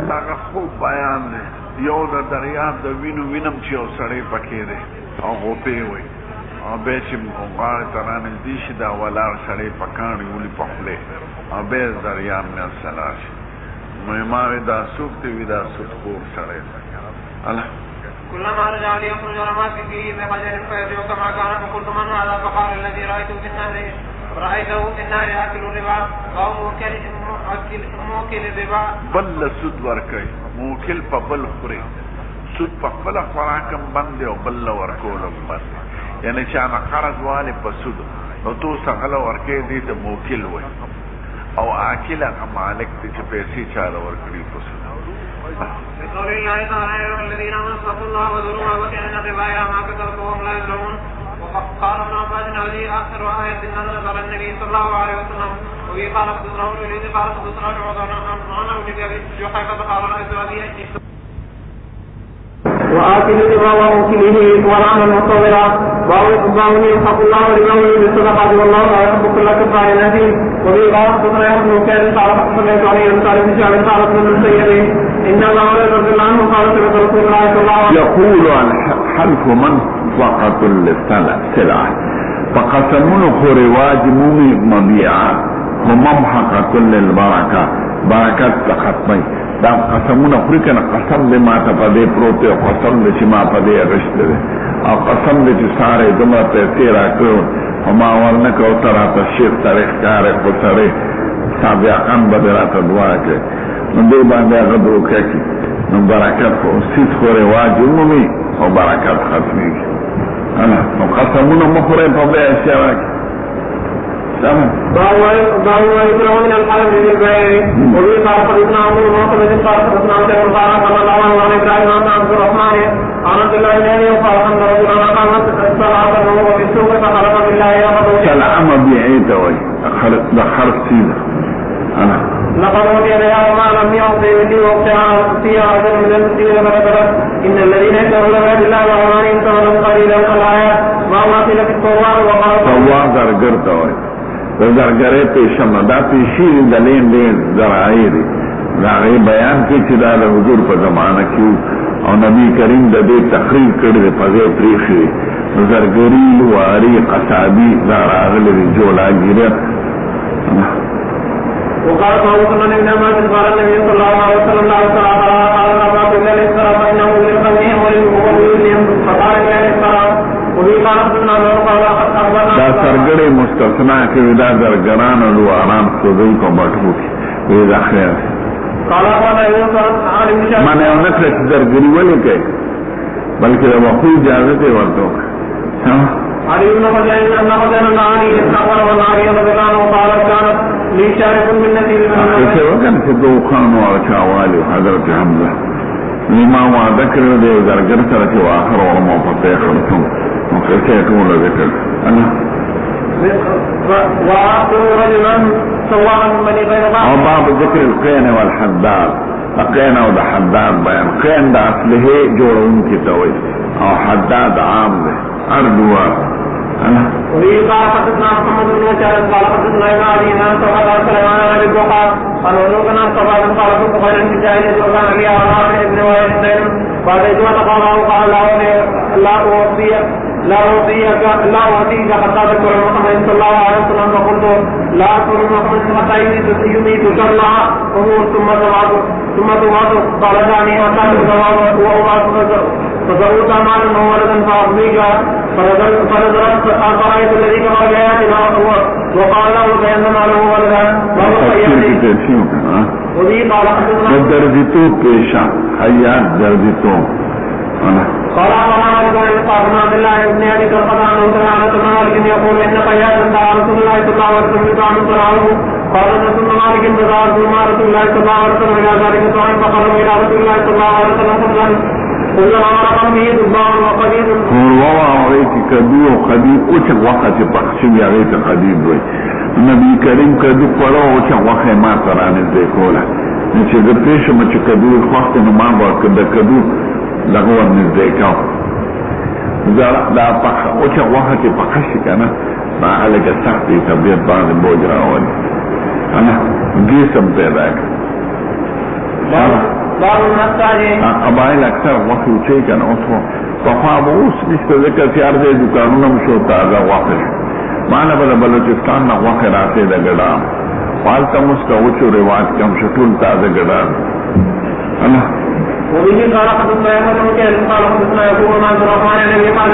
دا خوب بیان دی یو د دریاب د وینو وینم چې یو سړی پکې دی او غوپې وي او بیا چې غاړې ته رانږدې شي دا ولاړ سړی په کاڼي ولي په خولې او بیا دریاب نه سلا شي نو ما وی دا څوک دی وي دا سودخور سړی دی. كلما رجع ليخرج رمى فيه بحجر فيرجع كما كان فقلت من هذا فقال الذي رأيته في النار آكل الربا أو موكل الربا. بل سود ورکي موکل په بل خوري سود په خپل خوراکم باندې او بل ورکولم باندې یعنی چې انا قرض والي په سود نو تو څنګه ورکې دي د موکل وي او آکل هغه مالک دي چې پیسې چاله ورکړي په سود. قول الله تعالى يا ايها الذين امنوا اتقوا الله وذروا ما بقي من الربا ما كسبتم وهم لا يظلمون. وقال ابن عباس هذه اخر آية نزلت على النبي صلى الله عليه وسلم. وفي قال حدثنا الوليد قال حدثنا شعبة عن ابي جحيفة قال رأيت ابي وآكل الربا وموكله ولعن المصورة وأوصاه يمحق الله لقوله بالصدقات والله لا يحب كل كفار أثيم. وفي قال حدثنا يحيى بن بكير قال حدثنا علي بن طالب بن شعب قال ابن المسيب إن الله رضي الله عنه قال سمعت رسول الله صلى الله عليه وسلم يقول الحلف منفقة للسلع فقسمون رواج مومي مبيعا وممحقة للبركة بركات ختمي دا قسمونه خوري کنه قسم دې ما ته پدې پروت او قسم دې چې ما پدې اغشت دې او قسم دې چې ساره دمره پیسې راکړو او ما ورنکه او تر راته شیخ تاریخ کار کو سره سابقان بدراته دعا کوي نو دې باندې هغه دوکه کوي نو برکت خو سید خو رواج عمومي او برکت ختمي انا نو قسمونه مخوره په بیا اشاره ضاعوا يكره من الحلف بالبيع. وفي قال حدثنا عمرو بن محمد قال حدثنا شيخ قال صلى الله عليه وسلم ابراهيم عن عبد الرحمن عن عبد الله بن ابي قال ان رجلا قامت الصلاه وهو في السوق فخلق بالله يغضب سلام بيعيته وي دخلت سيده انا لقد اوتي بها وما لم يعطي في وقتها فيها اجر من المسلمين فنزلت ان الذين يشترون بعهد الله وايمانهم ثمنا قليلا الايات وما قيل في الطوار وقال طوار درجرته وي زرګرې پیشم دا پیشي دلین دې زراعي دي دا غي بیان کې چې دا د حضور په زمانه کې او نبی کریم د دې تقریر کړی په ځای پریخي زرګری واری قصابي دا راغلي جوړاګیره وقال طاووس بن عباس قال النبي صلى الله عليه وسلم لا صلاة على الركعة إلا للصلاة فإنه للقوم وللمؤمنين فقال إلى الصلاة وفي قال حدثنا قال أخبرنا دا سرګړې مستثنا کې دا زرګران او آرام سودای کو مټو کې دا خیر قال اخبرنا يوسف عن هشام معنی یو نکړه چې زرګری ولې کوي بلکې د وقوع اجازه ته ورته ها علي بن خزيمة أن خزيمة عني استغفر والناري رضوان وقال كانت لي شارف من نذير څه وکړ چې دوه خانو او چاوالي حضرت حمزه لما وعده کړو د زرګر سره چې واخر او مو په خپل نو څه ټول ذکر انا وعاقب رجلا سواء من بني بيضاء او باب ذکر القين والحداد القين او د حداد بیان قين د اصله جوړون کی توي او حداد عام ده اردوا انا وفي قال حدثنا محمد بن بشار قال حدثنا ابن علي عن سعد بن سليمان عن ابي بكر قال ولوكنا سعد قال كنت خير من جاهل وكان لي على ابن وائل قال اذا تقال قال لا أوصيك حتى تذكر محمد صلى الله عليه وسلم فقلت لا أذكر محمد حتى يميتك الله أمور ثم تبعث قال دعني حتى تتواب وأبعث فضرورت مالا وولدا فأخذيك فنظرت فرأيت الذي كما بآياتنا وقال له بأن ماله ولدا وذي قال حدثنا درجتو پیشا حیات درجتو قال أخبرنا قال عبد الله بن أبي بكر عن سمعت مالك يقول إن قيادا دعا رسول الله صلى الله عليه وسلم عن صلاته قال رسول مالك دعا رسول الله صلى الله عليه وسلم إلى ذلك الطعام فقرب إلى رسول الله صلى الله عليه وسلم فضلا كلما رقم به ضباع وقديد هو عليك كدو قديد اوچ وقت پخشم یا غیت قدید وی نبی کریم کدو پڑو اوچ وقت ما ترانه دے کولا چې د پیشم چې کدو وخت نو ما ورک د کدو دغه ورنږدې کاو دا پخ او چې وخت په خشي کنه ما هغه سختي طبيعت باندې بوج راوړي انا جسم پیدا کړ باب النساجي قبائل اکثر وخت چې کنه اوس په خوا اوس نشته ذکر چې ارزه دکانونه مشو تازه وخت معنا په بلوچستان نه وخت راځي د ګډا پالته مسکو رواج کم شټول تازه ګډا انا وبه قال حدثنا يحيى بن كثير قال حدثنا يعقوب بن عبد الرحمن الذي قال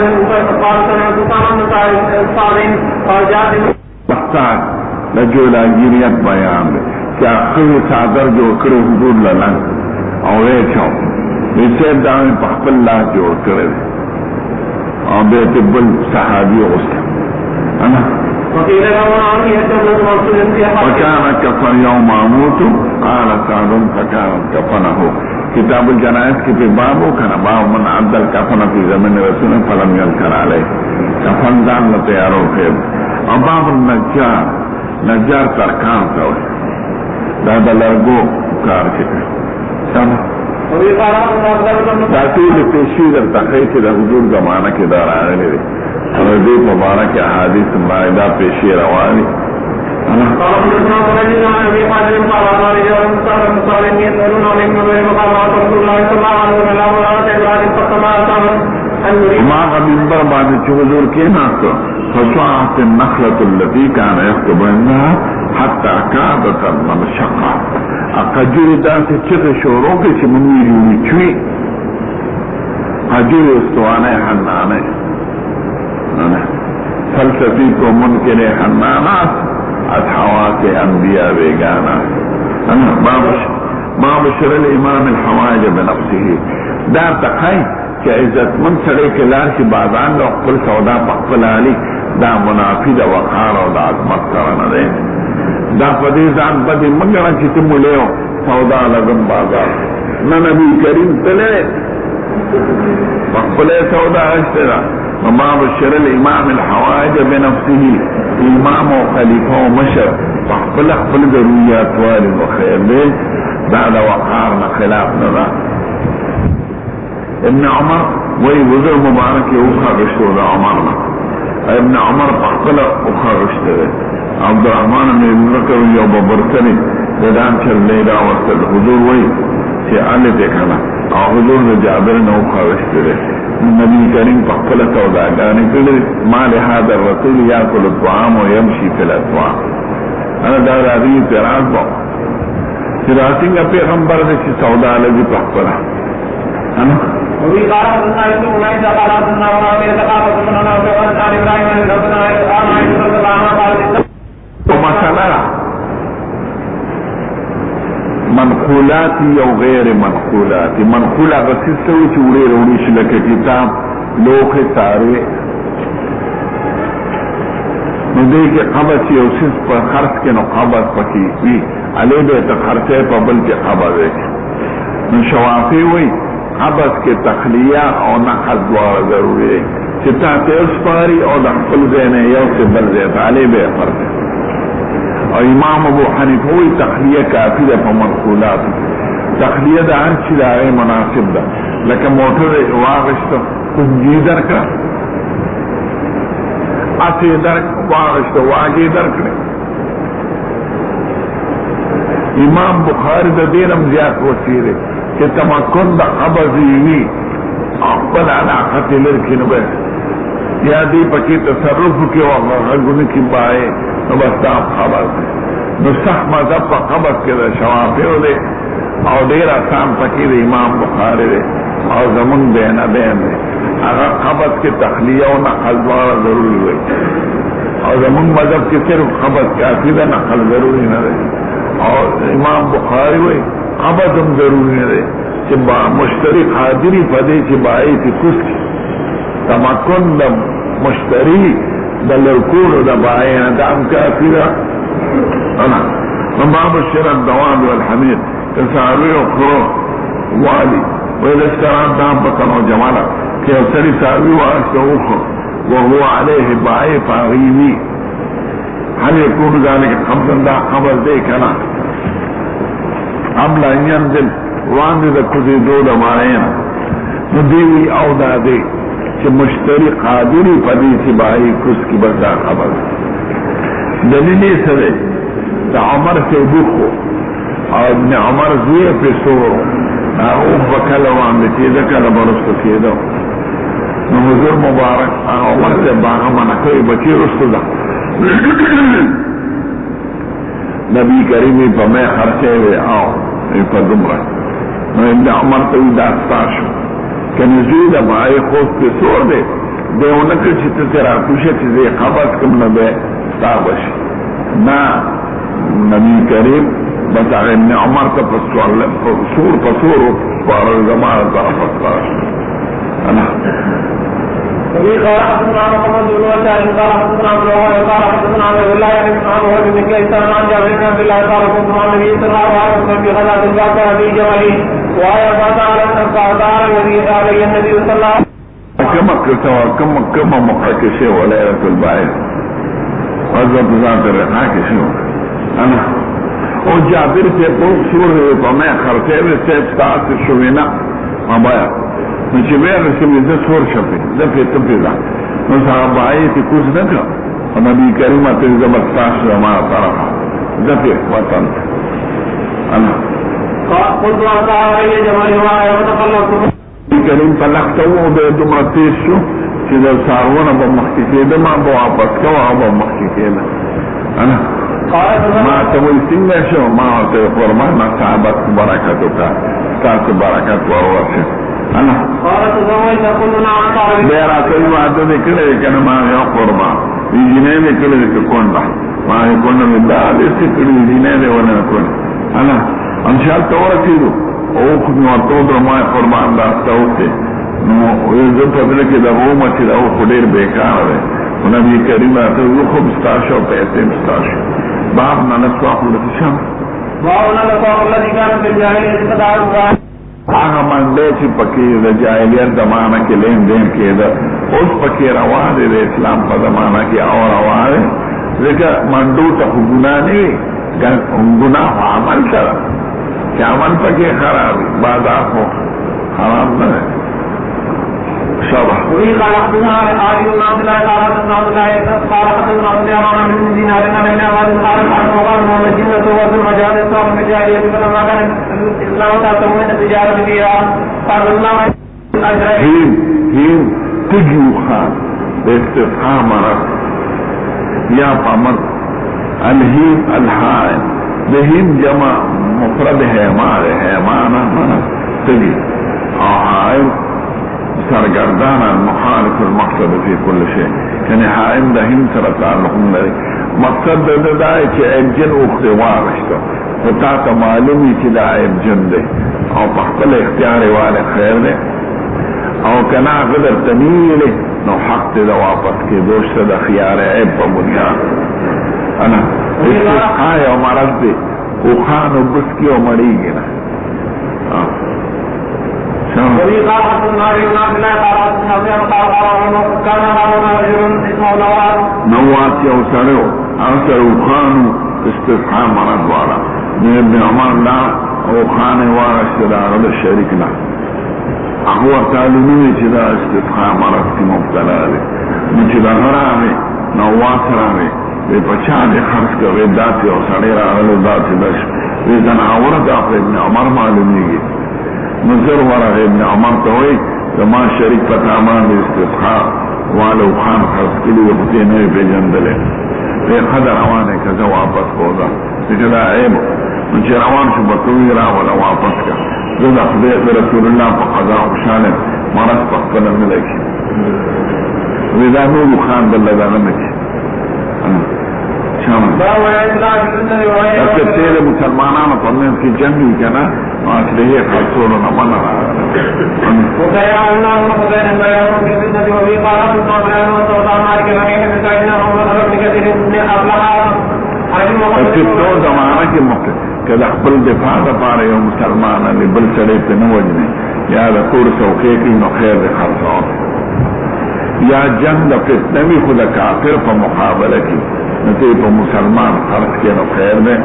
سمعت سامع بن سعد قال جاء بختان لجولا گیریت بیان دے کیا خیلی صادر جو کرے حضور للن او ریچو بیسیب داوی پخبل اللہ جوڑ کرے او بیت بل صحابی غسل انا وكان كفن يوم اموت قال سعد فكان كفنه کتاب الجنائز کی پہ بابو کنا باب من عبد الکفن فی زمن رسول فلم يذكر علیہ کفن دان تیارو خیر اور باب النجار ترکان سوئے دا لرگو کار چکے سمجھ دا ټول پیشی در تخیص دا حضور زمانہ کے دار آگے دے اور دی مبارک احادیث مائدہ پیشی روانی قال حدثنا سعيد بن ابي حازم قال قال رجال صالحين يسالون عن ابن ابي بكر رسول الله صلى الله عليه وسلم ولا تجعل فكما ما منبر بعد حضور کے ناس فصاعت النخلة التي كان يخطب عندها حتى كادت المشقة اقجر داس چغ شورو کے چمنوی جوی چوی قجر استوانے حنانے فلسفی کو منکر حنانات الحوائج انبیاء بیگانا باب شر الامام الحوائج بنفسه دار تقای کہ عزت من سڑے کے لار کی بازان لو قل سودا پقبل علی دا منافی دا وقار و دا عظمت کرنا دے دا فدیزان بدی مگرن چی تم لیو سودا لگم بازار نبی کریم تلے پقبل سودا اشتے دا باب شر الامام الحوائج بنفسه امام و خلیفہ و مشر فقبل اقبل ضروریات والد و خیر دے دا وقارنا خلاف ندا ابن عمر وہی وزر مبارک اوخا رشتو دا عمرنا ابن عمر فقبل اوخا رشتو دے عبدالرحمن بن بکر یو ببرکنی ددان چل لیدا ورسل حضور وی چه آلی دیکھنا او حضور دا جابر نو خوشتی دے نبی کریم پخپل سوداگانی کلی ما لهذا الرسول یاکل الطعام و یمشی فی الاسواق انا دا راضی اعتراض باو چه راسنگا پیغمبر دے چه سودا لگی پخپلا انا وفي قال حدثنا يوسف بن عيسى قال حدثنا معاوية قال حدثنا نافع عن ابراهيم بن حدثنا عن عائشة رضي الله عنها قالت مسألة منقولات او غیر منقولات منقولة غسیس سوی چه اوڑی روڑیش لکه کتاب لوخ تاره نو دیکھ قبض یو سیس پر خرچ کے نو قبض پکی وی علی بیت خرچے پا بلکہ قبض ہے نو شوافی وی قبض کے تخلیہ او نقض دوار ضروری ہے چتا تیس پاری او دخل زینے یو سے بل زیت علی بیت خرچے اور امام ابو حنیفه وی تخلیه کافی ده په منقولات تخلیه ده هر چی ده هغه مناسب ده لکه موټر واغشته کنجی درکړه اته درک واغشته واګي درکړه امام بخاری د دینم زیات وسیره چې تمکن د قبض وی خپل علاقه لري نو به یا دی پکې تصرف کې وغوونه کې بای نو بس دا خبر نو صح مذهب په قبض کې د شوافیو دی او ډیر آسان پکې د امام بخاری دی او زمون بین بین دی هغه قبض کې تخلیه او نقل دواړه ضروري وي او زمون مذهب کې صرف قبض کافي ده نقل ضروري نه دی او امام بخاری وي قبض هم ضروري نه دی چې مشتری قادری پدې چې بای تی کوس تمکن د مشتری د لرکول د باینا دام کافی ده انا من باب الشراء الدواب والحمير تساوي وقرو والي واذا اشترى دابة وجمالا كي يبتلي ساوي واشتوخه وهو عليه باعي فاغيبي هل يكون ذلك قبضا دا قبض دي كنا عملا ينزل وانده دا كذي دولة مارينا نديوي او دا دي چې مشتری قادری پدې چې بای کوس کی بدا خبر دلیل یې سره د عمر سے بوخو او ابن عمر زوی په سور او وکاله باندې چې دا کله برسته کېدو نو حضور مبارک عمر سے باغه منه کوي بچی رسته ده نبی کریم په مې خرچه وي او په دمره نو ابن عمر ته دا تاسو کنه زوی دا مای خوف په سور دی دیونه چې ته تر اپوشه چې قبض کوم نه به تابش ما نبی کریم بتا ابن عمر ته په سور پر زمانه طرف انا وفي قال حدثنا محمد بن وسائل قال حدثنا ابو هريره قال حدثنا عبد الله بن عمرو بن كيسان عن جابر بن عبد الله قال كنت مع النبي صلى الله عليه وسلم في غزوه الباقيه في جمله وآية فاتعالى النبي صلى الله عليه وسلم كما مقاكسه وليلة البعيد غزوة ذات الرقاء كسه انا او جابر سے پوک سور ہے تو میں خرچے میں سے ساتھ شوینا مبایا چې بیا رسمي د سور شپه د په تبدا نو صاحب آیت کوز نه کړ او نبی کریم ته زبردست ما طرفه د په وطن انا قلت وقال جمال وآية وتخلصت کریم په لختو د دومره تیز شو چې د سارونه په مخکې کېده ما به واپس کوه او به مخکې کېده انا ما ته وایي څنګه شو ما ورته فرمان صحابت برکتو کا تاسو برکت ورورشه انا بیا راته وعده دې کړې کنه ما یو قربان دې نه کړې کونډه ما یې کونډه مې دا دې کړې دې نه ونه کړ انا ان شاء الله تورکیدو او خو نو ټول ما قربان راستوته نو یو په دې کې دا ومه چې دا خو ډېر بیکار دی نبی کریم ته یو خو مستاشو پیسې مستاشو باب نه نصاحو لشم باب نه نصاحو الذي كان في الجاهليه تدعوا هغه منډه چې پکې د جاهلیت زمانہ کې لین دین کېده اوس پکې روان دي د اسلام په زمانہ کې او روان دي ځکه منډو ته ګناه نه وي ګناه عمل سره چې عمل پکې خراب بازار خو حرام نه شابه وفي قال حدثنا علي بن عبد الله قال حدثنا عبد الله قال حدثنا عبد الله عن ابن دينار عن ابن عباس قال وقال محمد جنة وفي المجال الصالح في الجاهلية فلما كان الإسلام تعتمون التجارة فيها قال الله هين تجيو خان باستفهام يا قمر الهيم الحائم بهيم جمع مفرد هيمانا من تجي حائم سرگردان المخالف المقصد في كل شيء يعني حائم ده هم سره تعلق لري مقصد ده دای چې انجن اوخته وارشته او تا معلومي چې دا انجن ده او په خپل اختیار والے خیر ده او کنا قدر تنیله نو حق ده واپس کې دوشته د خيار عیب په بنیاد انا استحقاء او مرض ده او خانو بس کې او مړیږي نه وفي قال حدثنا علي بن عبد الله قال حدثنا كان معنا رجل اسمه نواس يو سرو اثر خانو استفهام مرض والا من ابن عمر لا او خان وارث دا رب الشريك لا هو تعلمي چې دا استفهام مرض کې مبتلا دي چې دا غرامه نواس راوي په پچا دي خرڅ کوي داتي او سړی راغلو داتي بس دې ځان اورد ابن عمر معلومیږي نظر ورغ ابن عمر توي زما شریک پتا امان استفخار والو خان خرص کلی وقتی نوی پی جندلے ای خد روانه کزا واپس کودا تجلا عیبو نچه روان شو بطوی را ولا واپس کا زد اخذیت رسول اللہ پا قضا خوشانه مرس پخپنا ملکی ویدا نورو خان بلدہ نمکی اکر تیل مسلمانان پرمین کی جنگی کنا اصلیه خلصولو نمانا وكيا الله وكيا بيان في الفتنة وفي قارات الصابرين والسلطان مالك المكين من سيدنا محمد رب كثير من أبلها اکتو زمانہ کی موقع کہ اخبر دفاع دفار یو مسلمانا لبل سڑے پہ نوجنے یا دکور سوکے کی نو خیر خلصون یا جنگ فتنوی خود کافر پا مقابلہ کی نتی پا مسلمان خلص کے نو خیر دے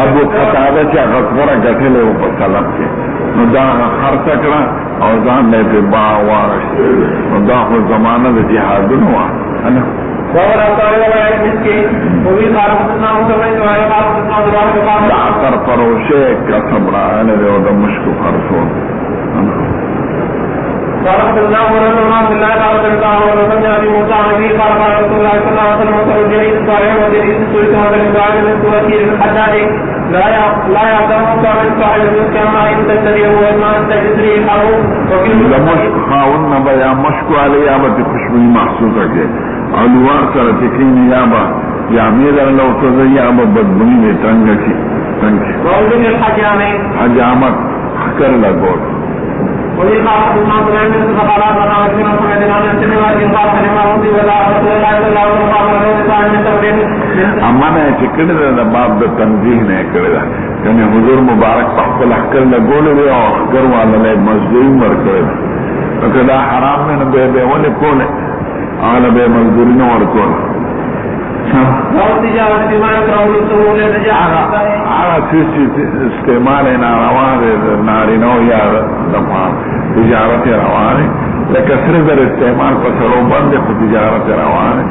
ابو قتادہ چا غفورا گٹھلے ہو پر طلب کے نو دا خرچ کرا اور ځان نے پہ با وارش نو دا خو زمانہ دا جہادن ہوا انا دا اثر پروشے قسم رانے دے دا مشکو خرچون قال حدثنا ورد بن عبد الله قال حدثنا ورد ابي موسى عن ابي قال قال رسول الله صلى الله عليه وسلم وصل جريد صالح وجريد سويت هذا الانسان من توكيل الحداد لا يعلم صاحب صاحب كما ان تشتري هو ما تجري او وكيل لمشك خاون بیا مشکو علی یا بت خوشبوئی محسوسه کې الوار سره تکین یا با یا میرا لو تو یا بدبوئی میں تنگ کی وعندنا الحجامين حجامت کر لگو وفي قال حدثنا عبد الله بن فقال انا رسول الله صلى الله عليه وسلم قال كلمه ربي ولا رسول الله صلى الله عليه وسلم اما نے چکڑ دا باب د تنزیه نه کړل کنه حضور مبارک په خپل احکام له ګولې او احکام والا له مزدوری ورکړل کله حرام نه به ولې کوله اعلی به مزدوری نه ورکول او تجارت بما يكره الرسول للرجال چیز استعمال ناروا نارینو یا دفعہ تجارت روانه لکه صرف در استعمال پر سرو بند خود تجارت روانه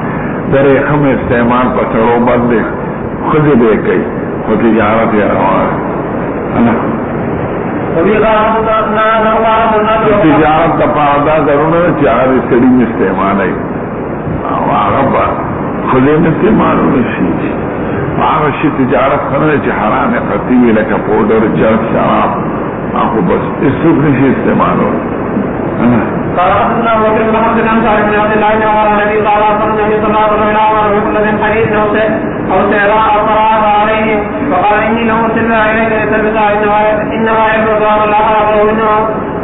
در خم استعمال پر سرو بند خود بے کئی خود تجارت روانه تجارت دفعہ دا ضرور چاہر سڑی استعمال ہے آغا خودین استعمال نشی آغشی تجارت خرنے چی حرام قطیوی لکا پودر جرد شراب آخو بس اس سوک نشی استعمال ہو قال حدثنا ابو بكر بن عبد الله بن عبد الله بن عمر الذي قال اخبرنا النبي صلى الله عليه وسلم كل ذي حديث او سيرى او قرأ عليه فقال اني لو ارسلنا اليك لتلبس انما يبلغ الله منه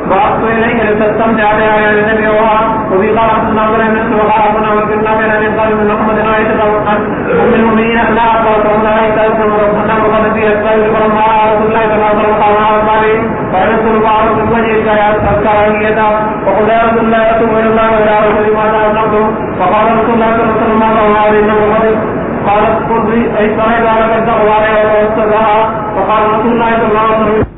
وأخذ إليك لتستمتع بها يا النبي وفي قال حدثنا عبد الله بن مسعود وقال حدثنا ابو بكر بن ابي قال من محمد عائشة ام المؤمنين لا أقوى وأن عائشة أسلم ربنا وقد فيها السائل فرمى رسول الله صلى الله عليه وسلم قال عليه فينزل بعض من وجه الكراهية وقال يا رسول الله أتوب إلى الله وإلى رسول ما أصبته فقال رسول الله صلى الله عليه وسلم ماذا هو عليه إنه غضب قالت قل أي صاحب على التقوى ووسطها فقال رسول الله صلى الله عليه وسلم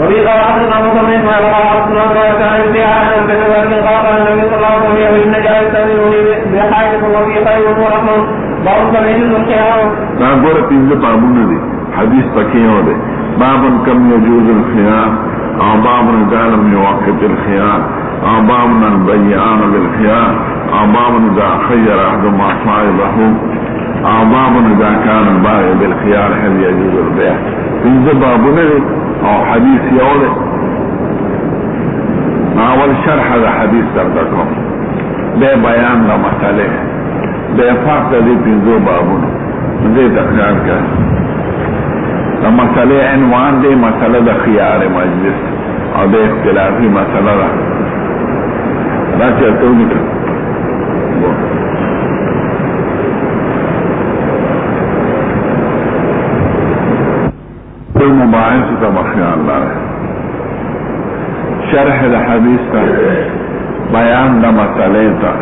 وفي قراءة الأمر من قراءة الأمر كان ابتعاء عن كذبات قال النبي صلى الله عليه وسلم إن جاء يستأذنني بحاجة وفي خير ورحمة باب سبيل الخيار. نقول تنزل بابون دي حديث بكيه ده باب كم يجوز الخيار أو باب إذا لم يوقت الخيار أو باب البيعان للخيار أو باب إذا خير أحدهما صاحبه أو باب إذا كان البائع بالخيار هل يجوز البيع. تنزل بابون دي او حدیث یوله اول شرح دا حدیث دردکم بے بیان دا مسئلے بے فرق دی پینزو بابونو دے تخیار کر دا مسئلے عنوان دے مسئلہ دا خیار مجلس او دے اختلافی مسئلہ دا چلتو نکل مباحث کا مخیال لا ہے شرح الحدیث کا بیان دا مسئلے تا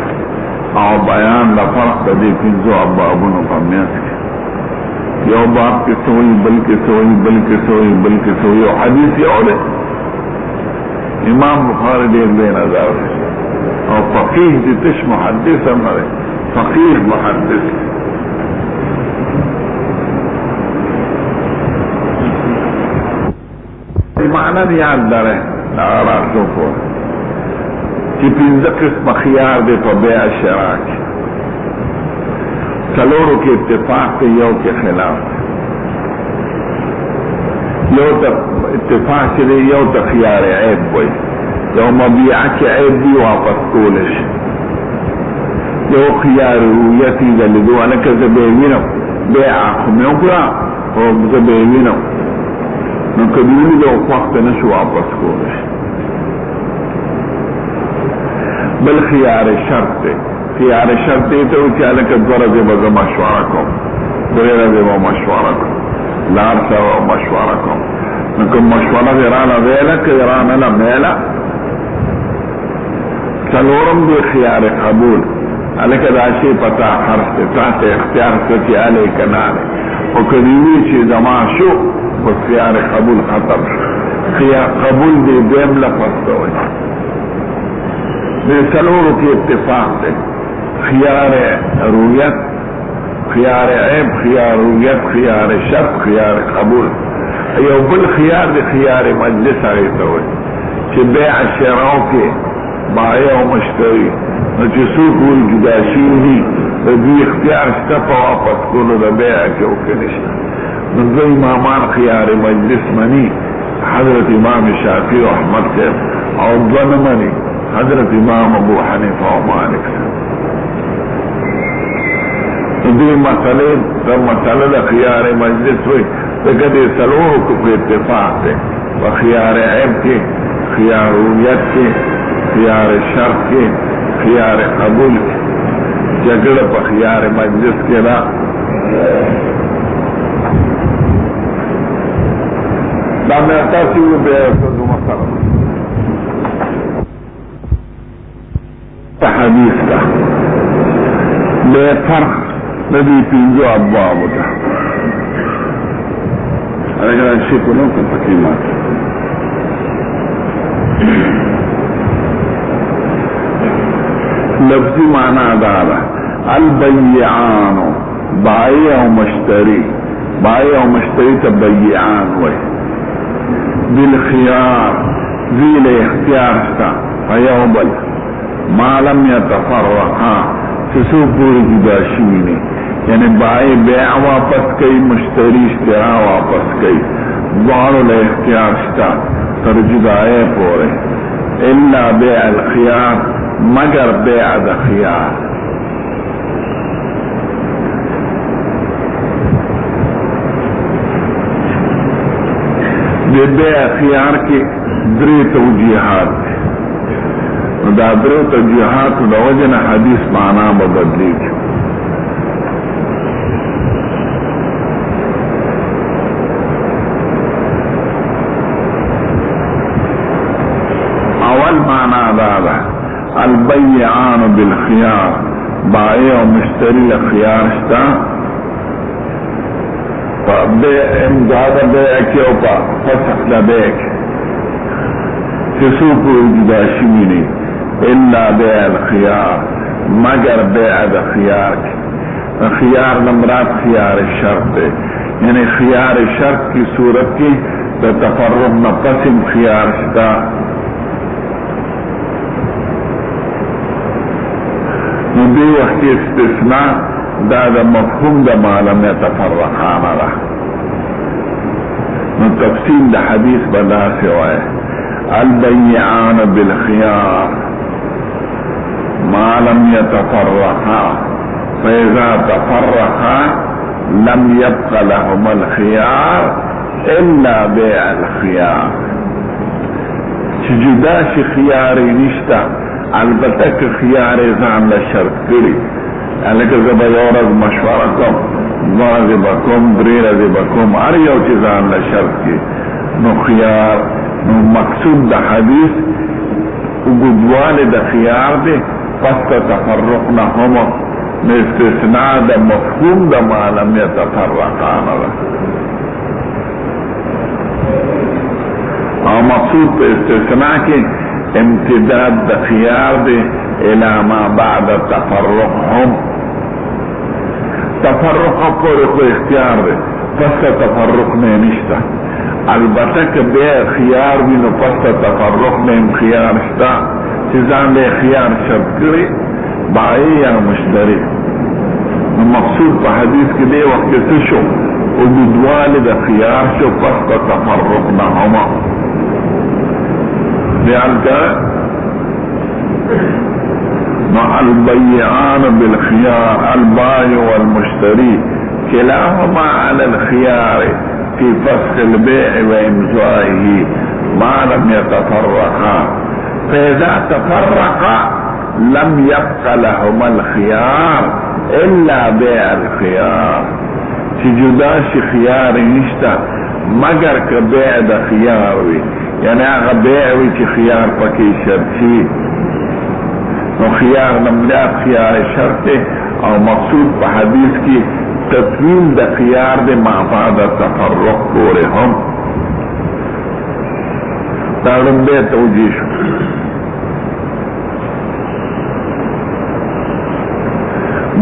او بیان دا فرق دا دی پینزو ابابونو پمیت کی یو باب کی سوئی بلکہ سوئی بلکہ سوئی بلکہ سوئی او حدیث یو دے امام بخاری دیر دے نظر او فقیح دی تش محدث امرے فقیح محدث معنی یاد داره ناراسو کو چې پنځه قسم خيار دي په بیع شراک څلورو کې اتفاق دی یو کې خلاف یو ته اتفاق دی یو ته خيار عیب وي یو مبيع کې عیب دی واپس کول شي یو خيار یتی دلدو انا کذ به وینم بیع کوم یو کړه او زه به وینم نو کدیونی دو وقت نشو واپس کولش بل خیار شرط دے خیار شرط دے تو چالک دورا دے بزا مشوارا کم دویرہ دے با مشوارا کم لارسا با مشوارا کم نو کم مشوارا دے رانا ویلا که رانا لمیلا سلورم دے خیار قبول علک داشی پتا حرف دے تحت اختیار ستی علی کنانے و کدیونی چی زمان شو بس خیار قبول ختم خیار قبول دی دیم لفظ دوئی دی سلورو کی اتفاق دی خیار رویت خیار عیب خیار رویت خیار شرط خیار قبول ایو بل خیار دی خیار مجلس آگئی دوئی چی بیع شراو کی بائع و مشتری نو چی سوک وی جداشین دی دی اختیار شتپا واپس کنو دا بیع کی اوکنشن نو امامان خیار مجلس منی حضرت امام شافعی و احمد سے او دون منی حضرت امام ابو حنیفہ و مالک سے دی مسئلے دا مسئلہ دا خیار مجلس ہوئی لیکن دی سلور کو اتفاق دے و خیار عیب کے خیار رویت کے خیار شرط کے خیار قبول کے جگڑ پا خیار مجلس کے لا دام احتاسی ہوئے بے احتاسی مسئلہ حدیث کا بے فرق ندی پینجو ابواب ہوتا اگر ایسی کنوں کا تقیمات لفظی معنی دارا البیعان بائع و مشتری بائع و مشتری تا بیعان ہوئے بالخيار ذيل اختيار ستا فيوبل ما لم يتفرقا تسوپور جداشوینی یعنی بائی بیع واپس کئی مشتری اشترا واپس کئی دوارو لے اختیار ستا تر جدائے پورے الا بیع الخيار مگر بیع دا خيار دے بیع خيار کی دری توجیحات دا درو توجیحات دا وجن حدیث معنا بدلی البيعان بالخيار بائع ومشتري الخيار شتا امداد بيع کې او په فسخ د بيع چې څوک جدا شوي نه الا بيع الخيار مگر بيع د خيار خيار نمرات خيار شرط ده یعنی خيار شرط کی صورت کی د تفرق نه پسم خيار شتا نو دی وخت استثناء دا د مفهوم د معلوم يتفرقان را نو تفصیل د حدیث بدا سوائے البيعان بالخيار ما لم يتفرقا فإذا تفرقا لم يبق لهما الخيار إلا بيع الخيار جدا شي خياري نشتا البته که خيار ځان له شرط کړي الکه زبا یو ورځ مشوره کوم ورځې به کوم درې ورځې به کوم هر یو چې ځان له شرط کړي نو خيار نو مقصود د حدیث وګدواله د خيار دی پس تفرق نه هم استثناء د مفهوم د ما لم يتفرقان او مقصود په استثناء کې امتداد د خيار دی الى ما بعد التفرق هم تفرق پورې خو اختیار دی پس تفرق نه نشته البته که بیا خيار وي نو پس تفرق نه خيار شته چې ځان له خيار شرط کړي بائع یا مشتري نو مقصود په حدیث کې دی وخت څه شو او بدواله د خيار شو پس تفرق نه هم لأنك مع البيعان بالخيار البائع والمشتري كلاهما على الخيار في فسخ البيع وإمضائه ما لم يتفرقا فإذا تفرقا لم يبق لهما الخيار إلا بيع الخيار چې جدا شي خيار نشتا مگر که بيع د خيار وي یعنی هغه بيع وي چې خيار پکې شرط شي نو خيار نمرات خيار شرط او مقصود په حدیث کې تطویل د خيار د معفاد تفرق پورې هم دا لمبه توجیه شو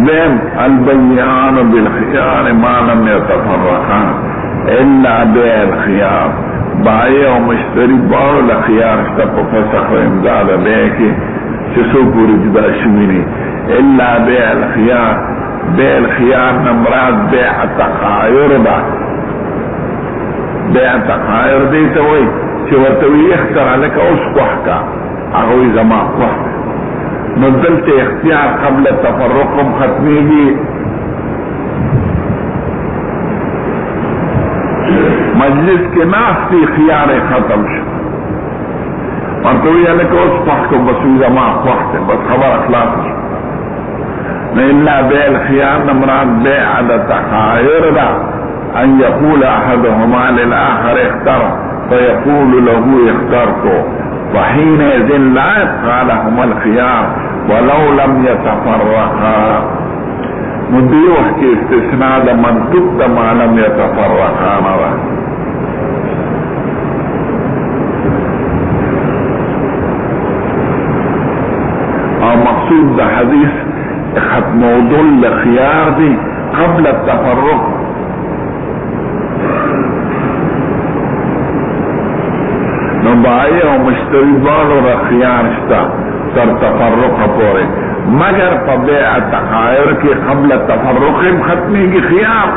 دیم البيعان بالخيار ما لم يتفرقا الا بيع الخيار بائع و مشتری باو لخيار شتا پا فسخ و امداد بيع کی چسو پوری جدا شوینی الا بيع الخيار بيع الخيار نمراد بيع تقایر دا بيع تقایر دیتا وی چه ورطوی اختر لکا اس قوحکا اغوی زمان قوحکا نزلت اختیار قبل تفرقم ختمی گی مجلس کے ناستی خيار ختم شو ورطوی لکا اس قوحکا بسوی زمان قوحکا بس خبر اخلاص شو إلا بيع الخيار نمراد بيع دا تخاير دا أن يقول أحدهما للآخر اختر فيقول له اخترته وحينئذ لا يبقى لهما الخيار ولو لم يتفرقا مدي وقت استثناء دا منطق دا ما لم يتفرقا نرى او مقصود دا حديث ختمودو الخيار دي قبل التفرق نو بائع و مشتری بالو را خيار شتا تر تفرق پورے مگر پا بیع تخائر کی قبل التفرق ختمی کی خيار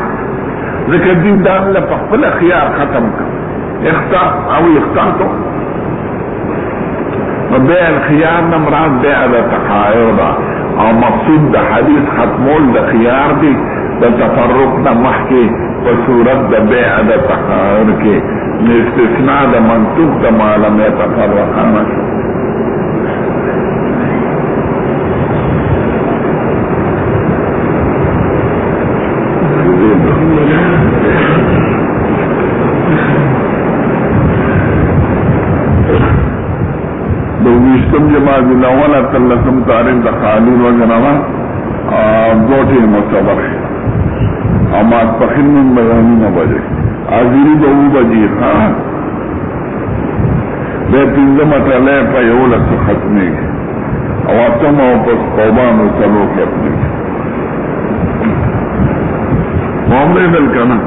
ذکر دین دان لپخفل خيار ختم کر اختار او اختارتو بيع الخيار نمراد بيع دا تخائر دا او مقصود دا حدیث ختمول دا خيار دی دا تفرق دا محکی و صورت دا بیع دا تخائر کی استثناء دا منطوق دا معلوم يتفرقانا دویشتم جماعت جماد الاول اتلسم تاریخ د خالی وجنوا دوٹی مصبر اما پخین من بغانی نبجے آزیری دو بجی خواہ بے پینزم اٹلے پا یولت ختمی اواتم او پس قوبان و سلوک اپنی معاملے دل کنا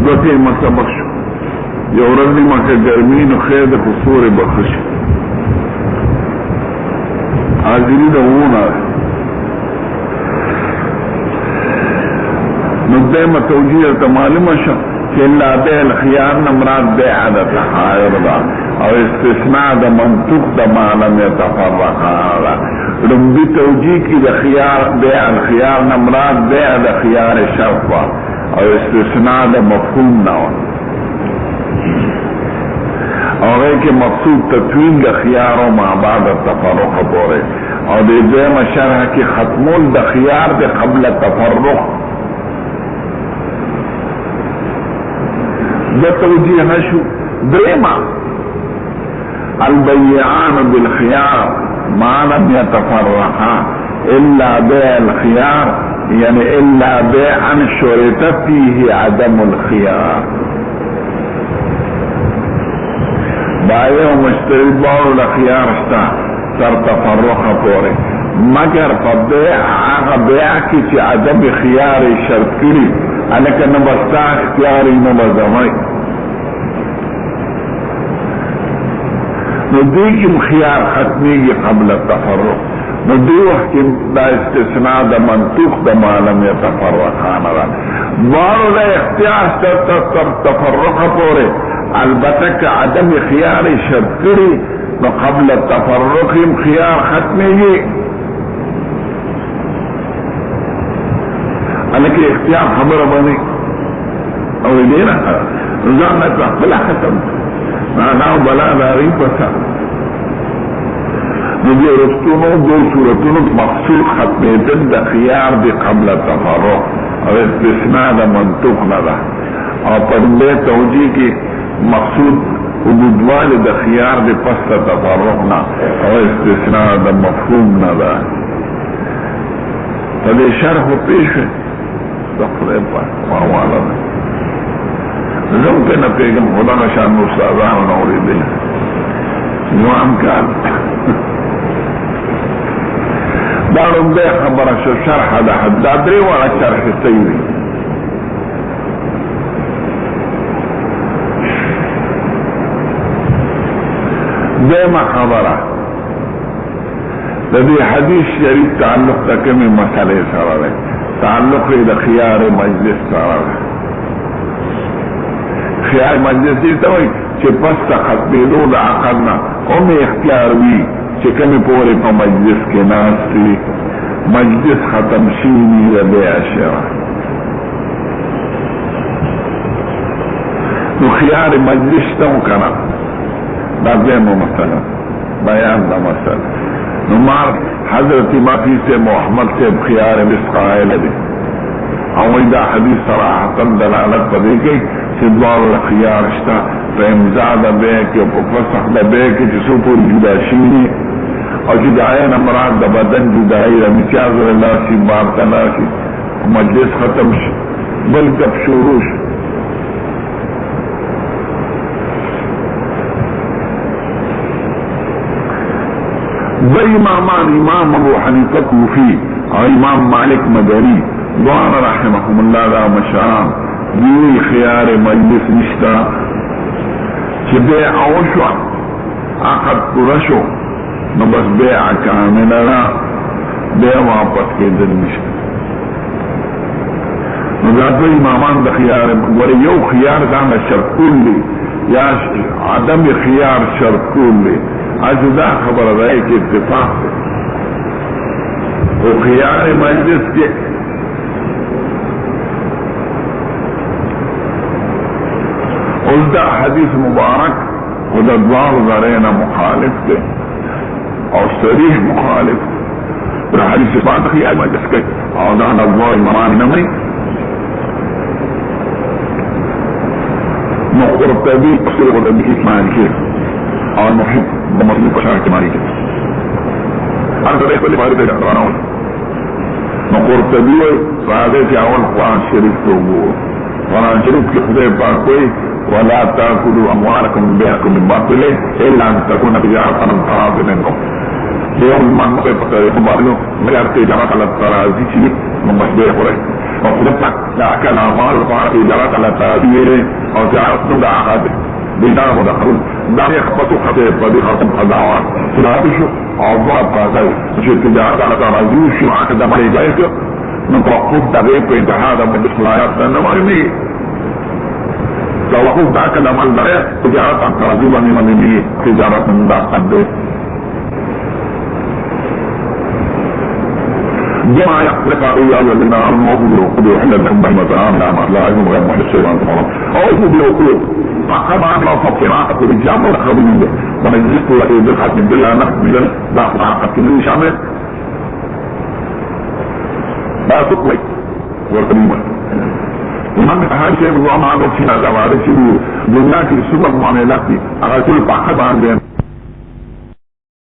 دوٹی مصبر شو یو رضی مکہ گرمین و خید خصور بخش آزیری دا اونا ندیم توجیه تمالیم شا کہ اللہ بے الخیار نمراد بے عدد حائر دا او استثناء دا منطق دا معلم یتفرقا دا رنبی توجیه کی دا خیار بے الخیار نمراد بے عدد خیار شرفا او استثناء دا مفهوم نوان اور ایک مقصود تطوین دا خیار و معباد التفرق پورے اور دے دویم شرح کی ختمول دا خیار دے قبل تفرق دا توجیه نشو دریما البیعان بالخیار ما لم يتفرقا الا بیع الخیار یعنی الا بیعا شرط فیه عدم الخیار بائع و مشتری باور الخیار شتا سر تفرق پورے مگر پا بیع آغا بیع کی چی عدم خیار شرط کری الکه نبستا اختیاری نبزمائی نو دیکم خیار ختمیگی قبل التفرق نو دی وقت دا استثناء دا منطوق دا معلم یتفرقان را بارو دا اختیار تفرق پورے البتک عدم خیار شرط کری نو قبل التفرق خیار ختمیگی الکه اختیار خبر بنی او دینا رضان نکا بلا ختم ناناو بلا داری پسا نبی رستونو دو صورتونو مقصود ختمیتن دا خیار دی قبل تفرق او استثناء دا منطق ندا او پرنبے توجیه کی مقصود حدودوال دا خیار دی پس تفرق نا او استثناء دا مفهوم ندا فدی شرح پیش ہے دخلے پاک ماوالا دا زم پہ نہ پیغم خدا نشان استادان نوری دے نوام کال دارم بے خبر شو شرح دا حدادری والا شرح تیوی دیما خبرہ لدی حدیث شریف تعلق تکمی مسئلے سارا رہے تعلق دا خیار مجلس سارا رہے خیار مجلس دیتا ہوئی چه پس تا ختمیدو دا عقلنا ام اختیار وی چه کمی پوری پا مجلس کے ناس تی مجلس ختم شینی دا بے عشرہ نو خیار مجلس تاو کنا دا دیمو مسئلہ بیان دا مسئلہ نمار حضرت باقی سے محمد سے خیار بس قائل دی اویدہ حدیث صراحتا دلالت پا دیکھئی سدوار الخیار شتا پا امزاد بے کے فسخ دا بے کے جسو پور جدا شینی اور جدائین امراض دا بدن جدائی رمیتیاز اللہ سی بارتنا سی مجلس ختم ش بلکب شروع ش و امامان امام ابو حنیفہ کوفی اور امام مالک مدنی دوار رحمهم اللہ دا مشران دیوی خیار مجلس نشتا چه بیع اوشو عقد پرشو نو بس بیع کامل را بیع واپس کے دل نشتا نو داتو امامان دا خیار وری یو خیار دانا شرکول لی یا عدم خیار شرکول لی اجدا خبر رہے کہ اتفاق ہے وہ خیار مجلس کے دا حدیث مبارک خدا دوار ذرینا مخالف دے اور صریح مخالف دا حدیث بات خیال مجلس کے اور دا دوار مان نمی مقرطبی اکثر قرطبی اسمان کے اور محب بمصير بشار اجتماعي أنا طريق اللي فارد الأقرانون نقول تبيوي فهذا في أول قرآن شريف توقوه قرآن شريف كخذي باكوي ولا تأكلوا أموالكم بينكم من باطل إلا أن تكون تجارة عن تراض منكم يوم ما نقول بطريق بارلو ما يرتي جرات على الترازي شريف من مشبه قريب وقلت لا كان أموال القرآن جرات على الترازي أو جرات نبدا عقاده بيدار مدخلون دار يخبطوا خطيب بديخة القضاوات سلابشو عضوات قاسي مشي تجارات على ترازي وشي معك دمالي جايته نتوقف دقيق في هذا من الإصلاحات لأنه مهمي لو وقف ذاك الأمل ده تجارة عن ترازي من تجارة من ذاك قد جمع يحرق أيها الذين آمنوا وقلوا حلا لكم بهمة آمنا لا علم غير محل الشيطان تمام أو بلوكلوا فقام عملا فقراءة بالجامعة الخبرية ومن جزت لكي ذلحة من بالله نحن لا فقاقة كل شامل لا تطلق والقديمة ومن هذا الشيء من الله معنا فينا هذا شيء دنياك السبب معاملاتي أغا كل فقط عن بين